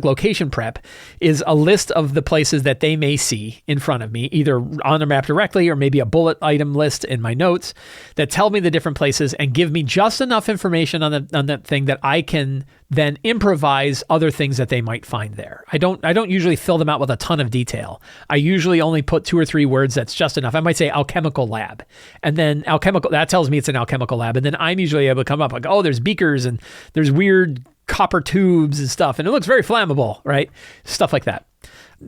location prep is a list of the places that they may see in front of me, either on the map directly or maybe a bullet item list in my notes that tell me the different places and give me just enough information on that thing that I can then improvise other things that they might find there. I don't usually fill them out with a ton of detail. I usually only put 2 or 3 words. That's just enough. I might say alchemical lab, and then alchemical, that tells me it's an alchemical lab. And then I'm usually able to come up like, oh, there's beakers and there's weird copper tubes and stuff. And it looks very flammable, right? Stuff like that.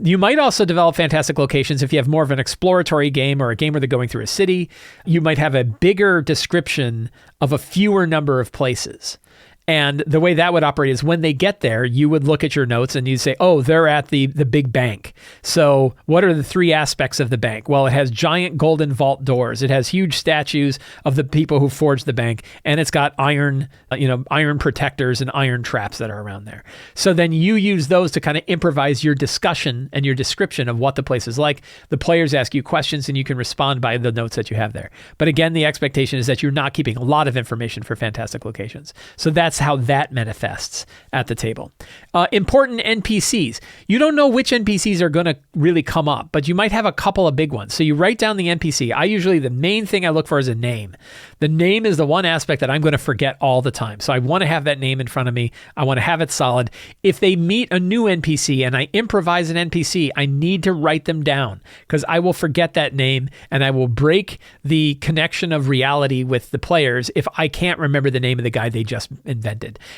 You might also develop fantastic locations if you have more of an exploratory game or a game where they're going through a city. You might have a bigger description of a fewer number of places. And the way that would operate is when they get there, you would look at your notes and you'd say, oh, they're at the big bank. So what are the 3 aspects of the bank? Well, it has giant golden vault doors. It has huge statues of the people who forged the bank. And it's got iron protectors and iron traps that are around there. So then you use those to kind of improvise your discussion and your description of what the place is like. The players ask you questions and you can respond by the notes that you have there. But again, the expectation is that you're not keeping a lot of information for fantastic locations. So that's how that manifests at the table. Important NPCs. You don't know which NPCs are going to really come up, but you might have a couple of big ones. So you write down the NPC. The main thing I look for is a name. The name is the one aspect that I'm going to forget all the time. So I want to have that name in front of me. I want to have it solid. If they meet a new NPC and I improvise an NPC, I need to write them down because I will forget that name and I will break the connection of reality with the players if I can't remember the name of the guy they just invented.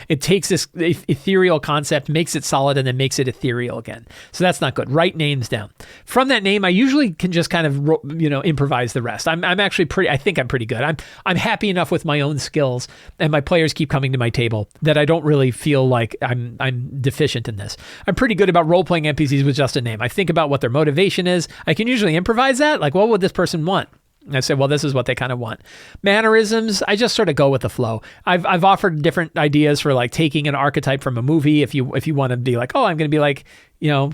It takes this ethereal concept, makes it solid, and then makes it ethereal again. So that's not good. Write names down. From that name, I usually can just kind of improvise the rest. I'm actually I think I'm pretty good. I'm happy enough with my own skills, and my players keep coming to my table that I don't really feel like I'm deficient in this. I'm pretty good about role-playing NPCs with just a name. I think about what their motivation is. I can usually improvise that. Like, what would this person want? And I say, well, this is what they kind of want. Mannerisms, I just sort of go with the flow. I've offered different ideas for like taking an archetype from a movie. If you want to be like, oh, I'm going to be like,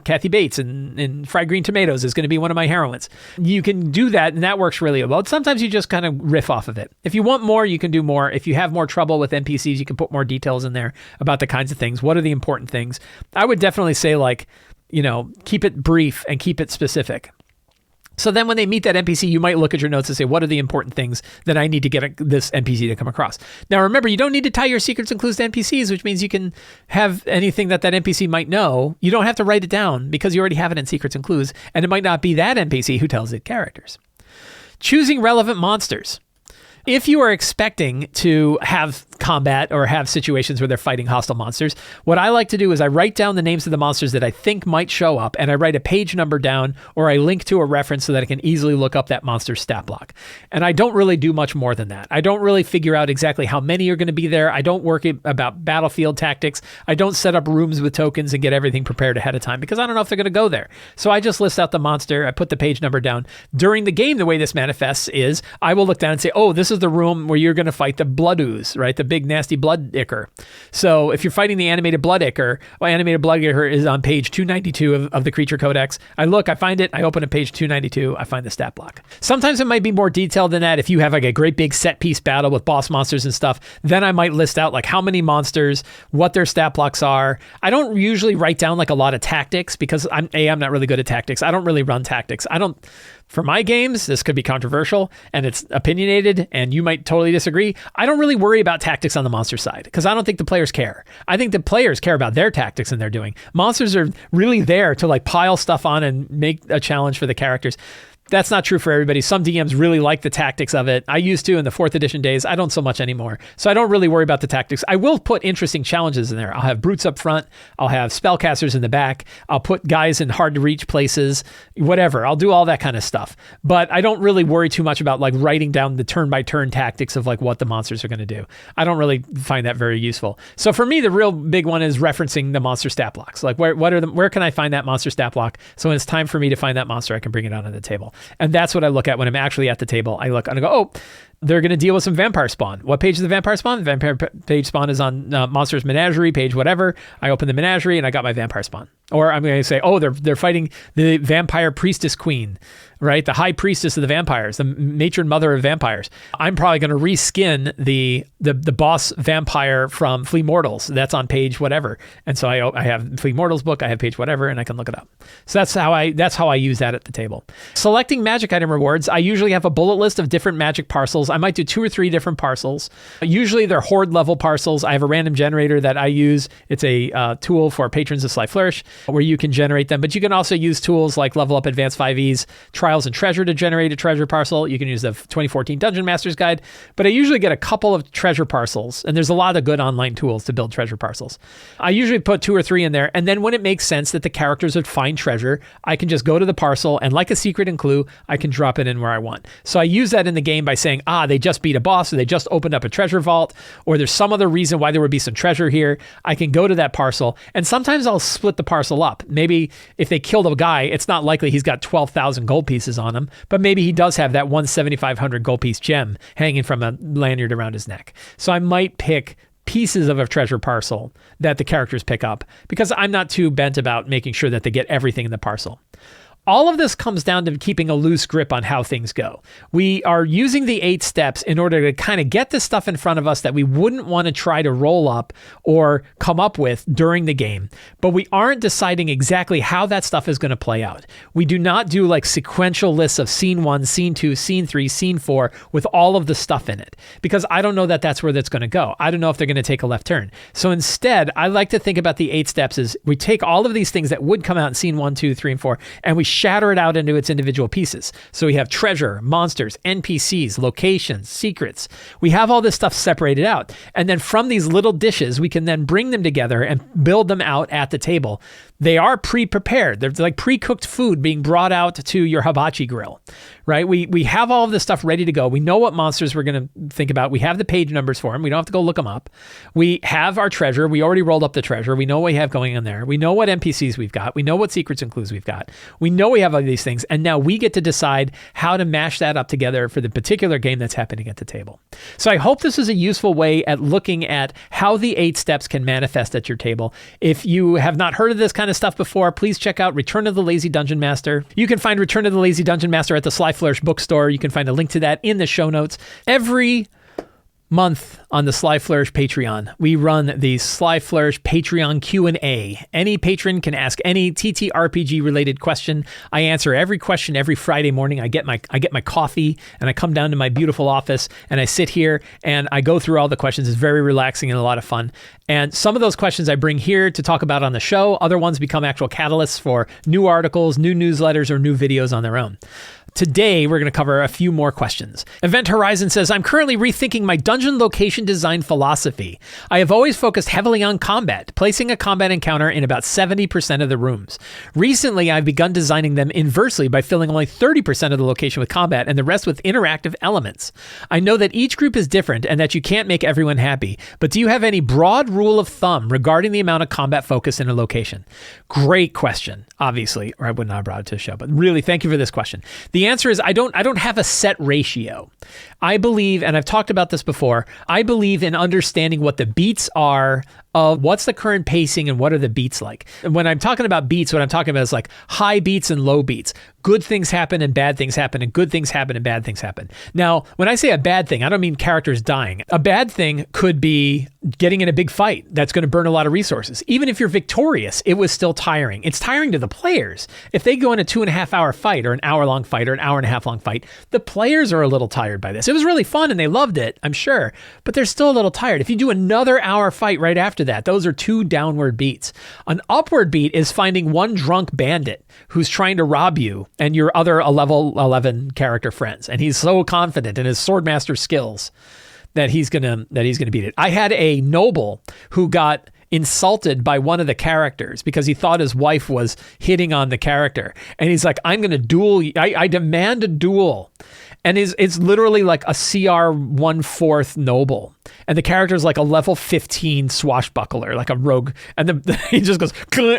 Kathy Bates in Fried Green Tomatoes is going to be one of my heroines. You can do that, and that works really well. Sometimes you just kind of riff off of it. If you want more, you can do more. If you have more trouble with NPCs, you can put more details in there about the kinds of things. What are the important things? I would definitely say keep it brief and keep it specific. So then when they meet that NPC, you might look at your notes and say, what are the important things that I need to get this NPC to come across? Now, remember, you don't need to tie your secrets and clues to NPCs, which means you can have anything that NPC might know. You don't have to write it down because you already have it in secrets and clues, and it might not be that NPC who tells it characters. Choosing relevant monsters. If you are expecting to have combat or have situations where they're fighting hostile monsters, what I like to do is I write down the names of the monsters that I think might show up, and I write a page number down or I link to a reference so that I can easily look up that monster's stat block. And I don't really do much more than that. I don't really figure out exactly how many are going to be there. I don't work about battlefield tactics. I don't set up rooms with tokens and get everything prepared ahead of time because I don't know if they're going to go there. So I just list out the monster. I put the page number down. During the game, the way this manifests is I will look down and say, oh, this is the room where you're going to fight the blood ooze, right? The big nasty blood ichor. So if you're fighting the animated blood ichor, animated blood ichor is on page 292 of the creature codex. I look, I find it, I open to page 292, I find the stat block. Sometimes it might be more detailed than that. If you have like a great big set piece battle with boss monsters and stuff, then I might list out like how many monsters, what their stat blocks are. I don't usually write down like a lot of tactics because I'm not really good at tactics. I don't really run tactics. For my games, this could be controversial and it's opinionated and you might totally disagree. I don't really worry about tactics on the monster side because I don't think the players care. I think the players care about their tactics and they're doing. Monsters are really there to like pile stuff on and make a challenge for the characters. That's not true for everybody. Some DMs really like the tactics of it. I used to in the 4th edition days. I don't so much anymore. So I don't really worry about the tactics. I will put interesting challenges in there. I'll have brutes up front. I'll have spellcasters in the back. I'll put guys in hard to reach places, whatever. I'll do all that kind of stuff. But I don't really worry too much about like writing down the turn by turn tactics of like what the monsters are going to do. I don't really find that very useful. So for me, the real big one is referencing the monster stat blocks. Like where can I find that monster stat block? So when it's time for me to find that monster, I can bring it out on the table. And that's what I look at when I'm actually at the table. I look and I go, oh, they're going to deal with some vampire spawn. What page is the vampire spawn? The vampire page spawn is on Monsters Menagerie, page whatever. I open the Menagerie and I got my vampire spawn. Or I'm going to say, oh, they're fighting the vampire priestess queen, right? The high priestess of the vampires, the matron mother of vampires. I'm probably going to reskin the boss vampire from Flea Mortals. That's on page whatever. And so I have Flea Mortals book, I have page whatever, and I can look it up. So that's how I use that at the table. Selecting magic item rewards, I usually have a bullet list of different magic parcels. I might do 2 or 3 different parcels. Usually they're horde level parcels. I have a random generator that I use. It's a tool for patrons of Sly Flourish where you can generate them, but you can also use tools like Level Up Advanced 5e's Trials and Treasure to generate a treasure parcel. You can use the 2014 Dungeon Master's Guide, but I usually get a couple of treasure parcels, and there's a lot of good online tools to build treasure parcels. I usually put 2 or 3 in there, and then when it makes sense that the characters would find treasure, I can just go to the parcel, and like a secret and clue, I can drop it in where I want. So I use that in the game by saying, they just beat a boss, or they just opened up a treasure vault, or there's some other reason why there would be some treasure here. I can go to that parcel, and sometimes I'll split the parcel up. Maybe if they killed a guy, it's not likely he's got 12,000 gold pieces on him, but maybe he does have that 1,7,500 gold piece gem hanging from a lanyard around his neck. So I might pick pieces of a treasure parcel that the characters pick up because I'm not too bent about making sure that they get everything in the parcel. All of this comes down to keeping a loose grip on how things go. We are using the 8 steps in order to kind of get the stuff in front of us that we wouldn't want to try to roll up or come up with during the game, but we aren't deciding exactly how that stuff is going to play out. We do not do like sequential lists of scene 1, scene 2, scene 3, scene 4 with all of the stuff in it because I don't know that that's where that's going to go. I don't know if they're going to take a left turn. So instead, I like to think about the 8 steps as we take all of these things that would come out in scene 1, 2, 3, and 4, and we shatter it out into its individual pieces. So we have treasure, monsters, NPCs, locations, secrets. We have all this stuff separated out. And then from these little dishes, we can then bring them together and build them out at the table. They are pre-prepared. They're like pre-cooked food being brought out to your hibachi grill, right? We have all of this stuff ready to go. We know what monsters we're going to think about. We have the page numbers for them. We don't have to go look them up. We have our treasure. We already rolled up the treasure. We know what we have going on there. We know what NPCs we've got. We know what secrets and clues we've got. We know we have all these things. And now we get to decide how to mash that up together for the particular game that's happening at the table. So I hope this is a useful way at looking at how the 8 steps can manifest at your table. If you have not heard of this kind of stuff before, please check out Return of the Lazy Dungeon Master. You can find Return of the Lazy Dungeon Master at the Sly Flourish bookstore. You can find a link to that in the show notes. Every month on the Sly Flourish Patreon, we run the Sly Flourish Patreon Q&A. Any patron can ask any TTRPG related question. I answer every question every Friday morning. I get my coffee and I come down to my beautiful office and I sit here and I go through all the questions. It's very relaxing and a lot of fun. And some of those questions I bring here to talk about on the show. Other ones become actual catalysts for new articles, new newsletters, or new videos on their own. Today, we're going to cover a few more questions. Event Horizon says, I'm currently rethinking my dungeon location design philosophy. I have always focused heavily on combat, placing a combat encounter in about 70% of the rooms. Recently, I've begun designing them inversely by filling only 30% of the location with combat and the rest with interactive elements. I know that each group is different and that you can't make everyone happy, but do you have any broad rule of thumb regarding the amount of combat focus in a location? Great question, obviously, or I would not have brought it to the show, but really, thank you for this question. The answer is I don't have a set ratio. I believe, and I've talked about this before, I believe in understanding what the beats are of what's the current pacing and what are the beats like. And when I'm talking about beats, what I'm talking about is like high beats and low beats. Good things happen and bad things happen and good things happen and bad things happen. Now, when I say a bad thing, I don't mean characters dying. A bad thing could be getting in a big fight that's going to burn a lot of resources. Even if you're victorious, it was still tiring. It's tiring to the players. If they go in a 2.5 hour fight or an hour long fight or an hour and a half long fight, the players are a little tired by this. It was really fun and they loved it, I'm sure, but they're still a little tired. If you do another hour fight right after to that. Those are 2 downward beats. An upward beat is finding one drunk bandit who's trying to rob you and your other level 11 character friends. And he's so confident in his swordmaster skills that he's gonna beat it. I had a noble who got insulted by one of the characters because he thought his wife was hitting on the character. And he's like, I'm going to duel. I demand a duel. And it's literally like a CR 1/4 noble. And the character's like a level 15 swashbuckler, like a rogue. And he just goes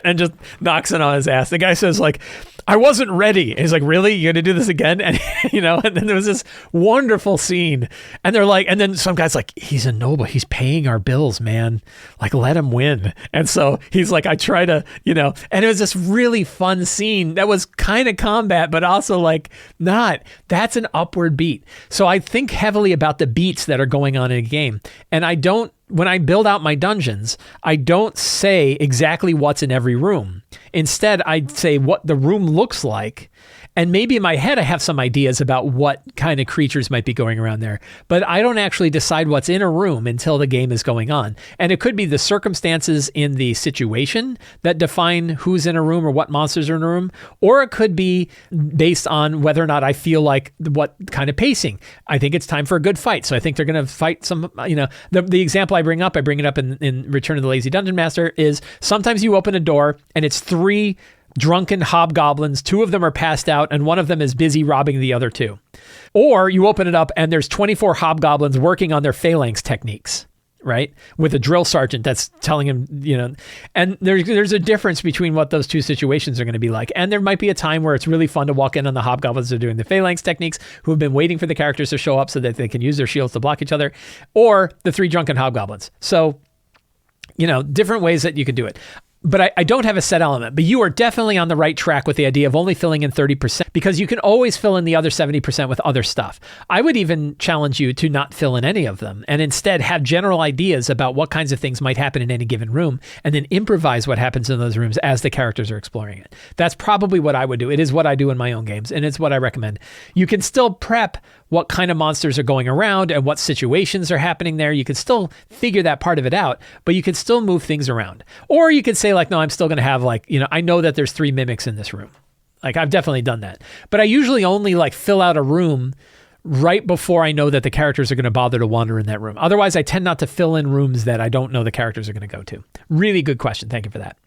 and just knocks it on his ass. The guy says like, I wasn't ready. And he's like, really? You're going to do this again? And and then there was this wonderful scene. And they're like, and then some guy's like, he's a noble. He's paying our bills, man. Like, let him win. And so he's like, I try to, and it was this really fun scene that was kind of combat, but also like not. That's an upward beat. So I think heavily about the beats that are going on in a game. And when I build out my dungeons, I don't say exactly what's in every room. Instead, I say what the room looks like. And maybe in my head, I have some ideas about what kind of creatures might be going around there. But I don't actually decide what's in a room until the game is going on. And it could be the circumstances in the situation that define who's in a room or what monsters are in a room. Or it could be based on whether or not I feel like what kind of pacing. I think it's time for a good fight. So I think they're going to fight some, the example I bring it up in Return of the Lazy Dungeon Master is sometimes you open a door and it's 3 drunken hobgoblins. 2 of them are passed out and one of them is busy robbing the other 2. Or you open it up and there's 24 hobgoblins working on their phalanx techniques, right? With a drill sergeant that's telling him, and there's a difference between what those 2 situations are going to be like. And there might be a time where it's really fun to walk in on the hobgoblins that are doing the phalanx techniques who have been waiting for the characters to show up so that they can use their shields to block each other, or the 3 drunken hobgoblins. So, different ways that you could do it. But I don't have a set element, but you are definitely on the right track with the idea of only filling in 30% because you can always fill in the other 70% with other stuff. I would even challenge you to not fill in any of them and instead have general ideas about what kinds of things might happen in any given room and then improvise what happens in those rooms as the characters are exploring it. That's probably what I would do. It is what I do in my own games and it's what I recommend. You can still prep what kind of monsters are going around and what situations are happening there. You can still figure that part of it out, but you can still move things around. Or you could say like, no, I'm still going to have like, I know that there's 3 mimics in this room. Like I've definitely done that, but I usually only like fill out a room right before I know that the characters are going to bother to wander in that room. Otherwise I tend not to fill in rooms that I don't know the characters are going to go to. Really good question. Thank you for that.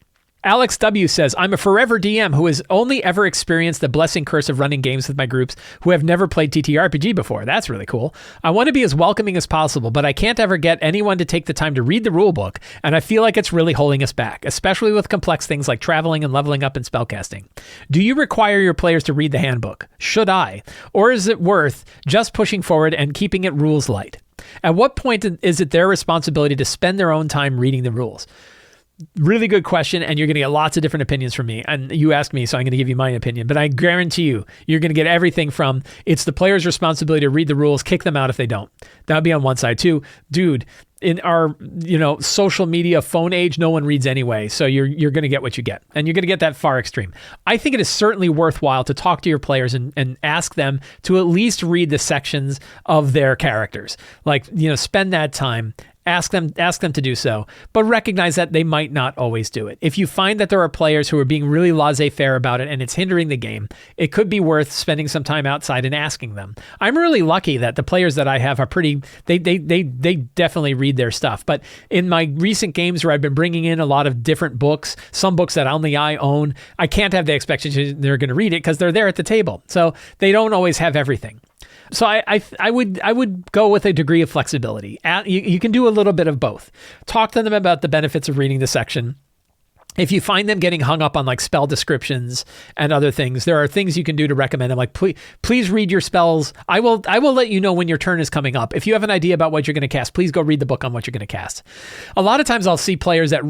Alex W. says, I'm a forever DM who has only ever experienced the blessing curse of running games with my groups who have never played TTRPG before. That's really cool. I want to be as welcoming as possible, but I can't ever get anyone to take the time to read the rule book, and I feel like it's really holding us back, especially with complex things like traveling and leveling up and spellcasting. Do you require your players to read the handbook? Should I? Or is it worth just pushing forward and keeping it rules light? At what point is it their responsibility to spend their own time reading the rules? Really good question, and you're going to get lots of different opinions from me. And you asked me, so I'm going to give you my opinion. But I guarantee you're going to get everything from it's the player's responsibility to read the rules, kick them out if they don't. That would be on one side too. Dude, in our social media phone age, no one reads anyway. So you're going to get what you get, and you're going to get that far extreme. I think it is certainly worthwhile to talk to your players and ask them to at least read the sections of their characters. Like spend that time. Ask them to do so, but recognize that they might not always do it. If you find that there are players who are being really laissez-faire about it and it's hindering the game, it could be worth spending some time outside and asking them. I'm really lucky that the players that I have are they definitely read their stuff. But in my recent games where I've been bringing in a lot of different books, some books that only I own, I can't have the expectation they're going to read it because they're there at the table. So they don't always have everything. So I would go with a degree of flexibility. You can do a little bit of both. Talk to them about the benefits of reading the section. If you find them getting hung up on like spell descriptions and other things, there are things you can do to recommend them. Like, please read your spells. I will let you know when your turn is coming up. If you have an idea about what you're going to cast, please go read the book on what you're going to cast. A lot of times I'll see players that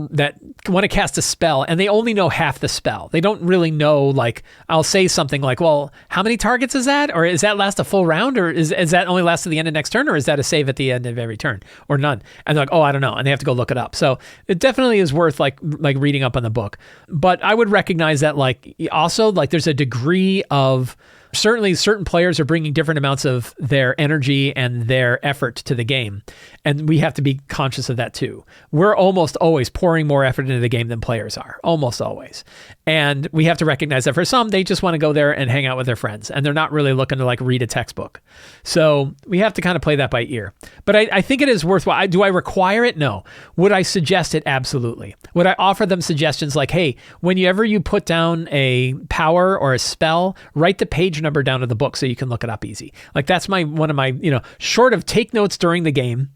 want to cast a spell and they only know half the spell. They don't really know, like, I'll say something like, well, how many targets is that? Or is that last a full round? Or is that only last to the end of next turn? Or is that a save at the end of every turn? Or none? And they're like, oh, I don't know. And they have to go look it up. So it definitely is worth like reading up on the book. But I would recognize that like also like there's a degree of Certainly, certain players are bringing different amounts of their energy and their effort to the game, and we have to be conscious of that too. We're almost always pouring more effort into the game than players are, almost always. And we have to recognize that for some, they just want to go there and hang out with their friends, and they're not really looking to like read a textbook. So we have to kind of play that by ear. But I think it is worthwhile. Do I require it? No. Would I suggest it? Absolutely. Would I offer them suggestions like, hey, whenever you put down a power or a spell, write the page number down of the book so you can look it up easy. Like that's one of my, short of take notes during the game,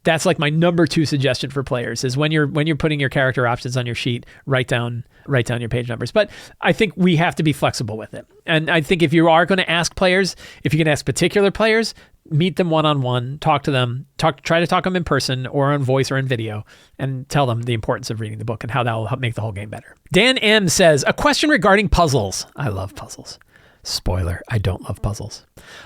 that's like my number 2 suggestion for players is when you're putting your character options on your sheet, write down your page numbers. But I think we have to be flexible with it. And I think if you are going to ask players, if you can ask particular players, meet them one-on-one, talk to them, try to talk to them in person or on voice or in video, and tell them the importance of reading the book and how that will help make the whole game better. Dan M says, a question regarding puzzles. I love puzzles. Spoiler, I don't love puzzles.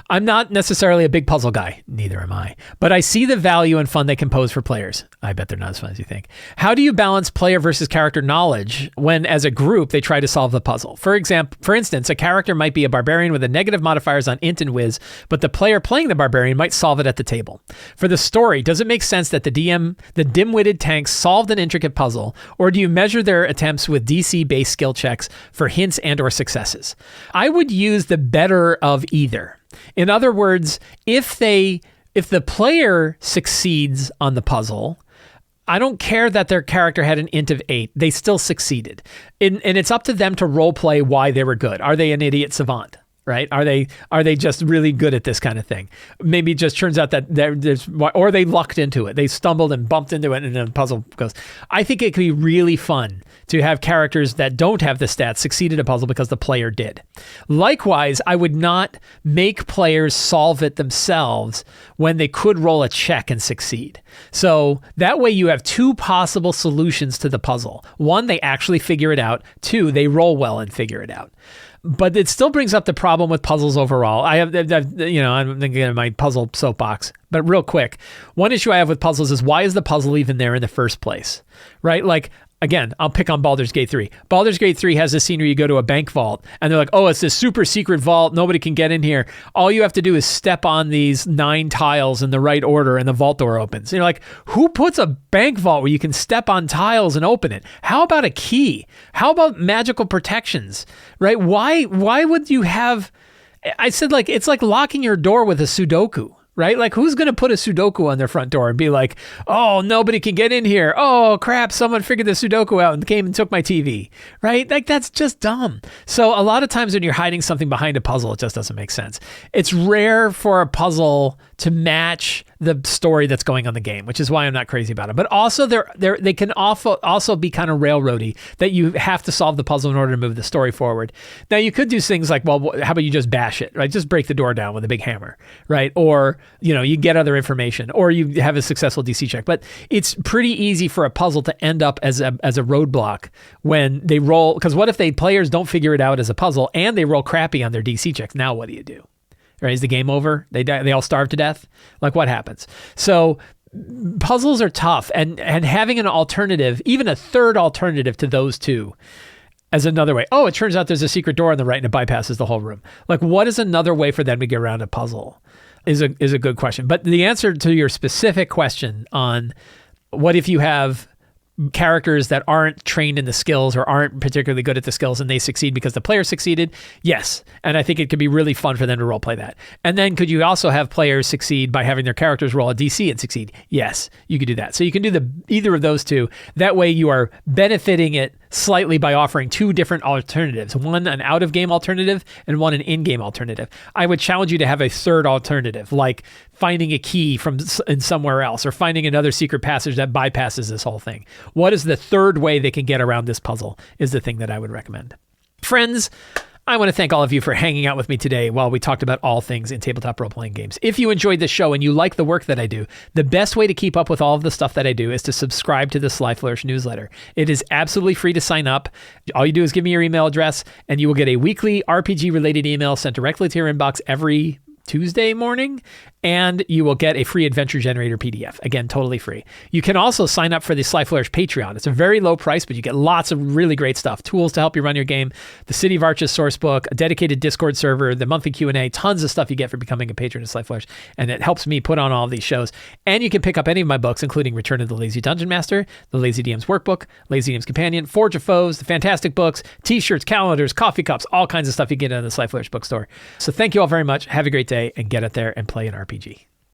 I'm not necessarily a big puzzle guy, neither am I, but I see the value and fun they can pose for players. I bet they're not as fun as you think. How do you balance player versus character knowledge when, as a group, they try to solve the puzzle? For instance, a character might be a barbarian with a negative modifiers on int and whiz, but the player playing the barbarian might solve it at the table. For the story, does it make sense that the dim-witted tanks solved an intricate puzzle, or do you measure their attempts with DC-based skill checks for hints and or successes? I would use the better of either. In other words, if the player succeeds on the puzzle, I don't care that their character had an int of 8. They still succeeded. And it's up to them to role play why they were good. Are they an idiot savant? Right? Are they just really good at this kind of thing? Maybe it just turns out that or they lucked into it. They stumbled and bumped into it and then the puzzle goes. I think it could be really fun to have characters that don't have the stats succeed at a puzzle because the player did. Likewise, I would not make players solve it themselves when they could roll a check and succeed. So that way you have 2 possible solutions to the puzzle. 1, they actually figure it out. 2, they roll well and figure it out. But it still brings up the problem with puzzles overall. I'm thinking of my puzzle soapbox. But real quick, one issue I have with puzzles is why is the puzzle even there in the first place? Right? Like, again, I'll pick on Baldur's Gate 3. Baldur's Gate 3 has this scene where you go to a bank vault and they're like, oh, it's this super secret vault. Nobody can get in here. All you have to do is step on these 9 tiles in the right order and the vault door opens. And you're like, who puts a bank vault where you can step on tiles and open it? How about a key? How about magical protections? Right? Why would you have... I said, like, it's like locking your door with a Sudoku. Right? Like, who's going to put a Sudoku on their front door and be like, oh, nobody can get in here. Oh, crap, someone figured the Sudoku out and came and took my TV. Right? Like, that's just dumb. So a lot of times when you're hiding something behind a puzzle, it just doesn't make sense. It's rare for a puzzle to match the story that's going on the game, which is why I'm not crazy about it. But also, they can also be kind of railroady that you have to solve the puzzle in order to move the story forward. Now, you could do things like, well, how about you just bash it, right? Just break the door down with a big hammer, right? Or, you get other information, or you have a successful DC check. But it's pretty easy for a puzzle to end up as a roadblock when they roll. Because what if players don't figure it out as a puzzle and they roll crappy on their DC checks? Now what do you do? Right? Is the game over? They die, they all starve to death? Like, what happens? So puzzles are tough, and having an alternative, even a third alternative to those 2 as another way. Oh, it turns out there's a secret door on the right and it bypasses the whole room. Like, what is another way for them to get around a puzzle is a good question. But the answer to your specific question on what if you have characters that aren't trained in the skills or aren't particularly good at the skills and they succeed because the player succeeded? Yes. And I think it could be really fun for them to role play that. And then could you also have players succeed by having their characters roll a DC and succeed? Yes, you could do that. So you can do either of those 2. That way you are benefiting it slightly by offering 2 different alternatives, one an out-of-game alternative and one an in-game alternative. I would challenge you to have a third alternative, like finding a key in somewhere else or finding another secret passage that bypasses this whole thing. What is the third way they can get around this puzzle is the thing that I would recommend. Friends, I want to thank all of you for hanging out with me today while we talked about all things in tabletop role-playing games. If you enjoyed this show and you like the work that I do, the best way to keep up with all of the stuff that I do is to subscribe to the Sly Flourish newsletter. It is absolutely free to sign up. All you do is give me your email address, and you will get a weekly RPG-related email sent directly to your inbox every Tuesday morning, and you will get a free adventure generator PDF. Again, totally free. You can also sign up for the Sly Flourish Patreon. It's a very low price, but you get lots of really great stuff. Tools to help you run your game, the City of Arches source book, a dedicated Discord server, the monthly Q&A, tons of stuff you get for becoming a patron of Sly Flourish. And it helps me put on all of these shows. And you can pick up any of my books, including Return of the Lazy Dungeon Master, the Lazy DM's Workbook, Lazy DM's Companion, Forge of Foes, the Fantastic Books, t-shirts, calendars, coffee cups, all kinds of stuff you get in the Sly Flourish bookstore. So thank you all very much. Have a great day and get out there and play an RPG.